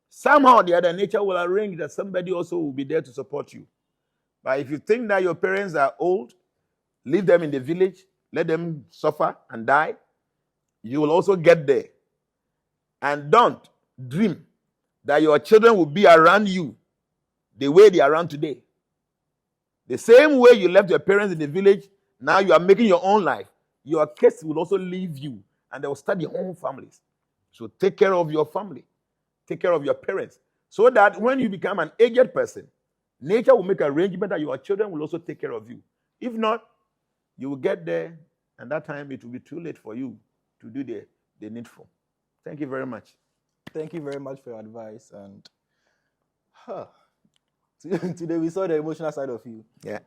Somehow or the other, nature will arrange that somebody also will be there to support you. But if you think that your parents are old, leave them in the village, let them suffer and die, you will also get there. And don't dream that your children will be around you the way they are around today. The same way you left your parents in the village, now you are making your own life. Your kids will also leave you, and they will start their own families. So take care of your family. Take care of your parents. So that when you become an aged person, nature will make arrangement that your children will also take care of you. If not, you will get there, and that time it will be too late for you to do the needful. Thank you very much. Thank you very much for your advice. And today we saw the emotional side of you. Yeah.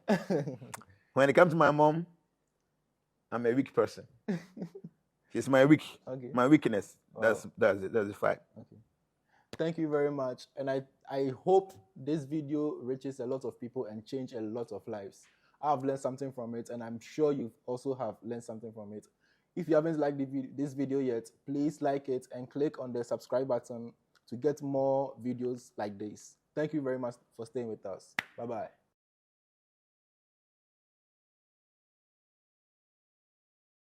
When it comes to my mom, I'm a weak person. She's my weakness. Wow. That's the fact. Okay. Thank you very much. And I hope this video reaches a lot of people and change a lot of lives. I've learned something from it, and I'm sure you also have learned something from it. If you haven't liked this video yet, please like it and click on the subscribe button to get more videos like this. Thank you very much for staying with us. Bye-bye.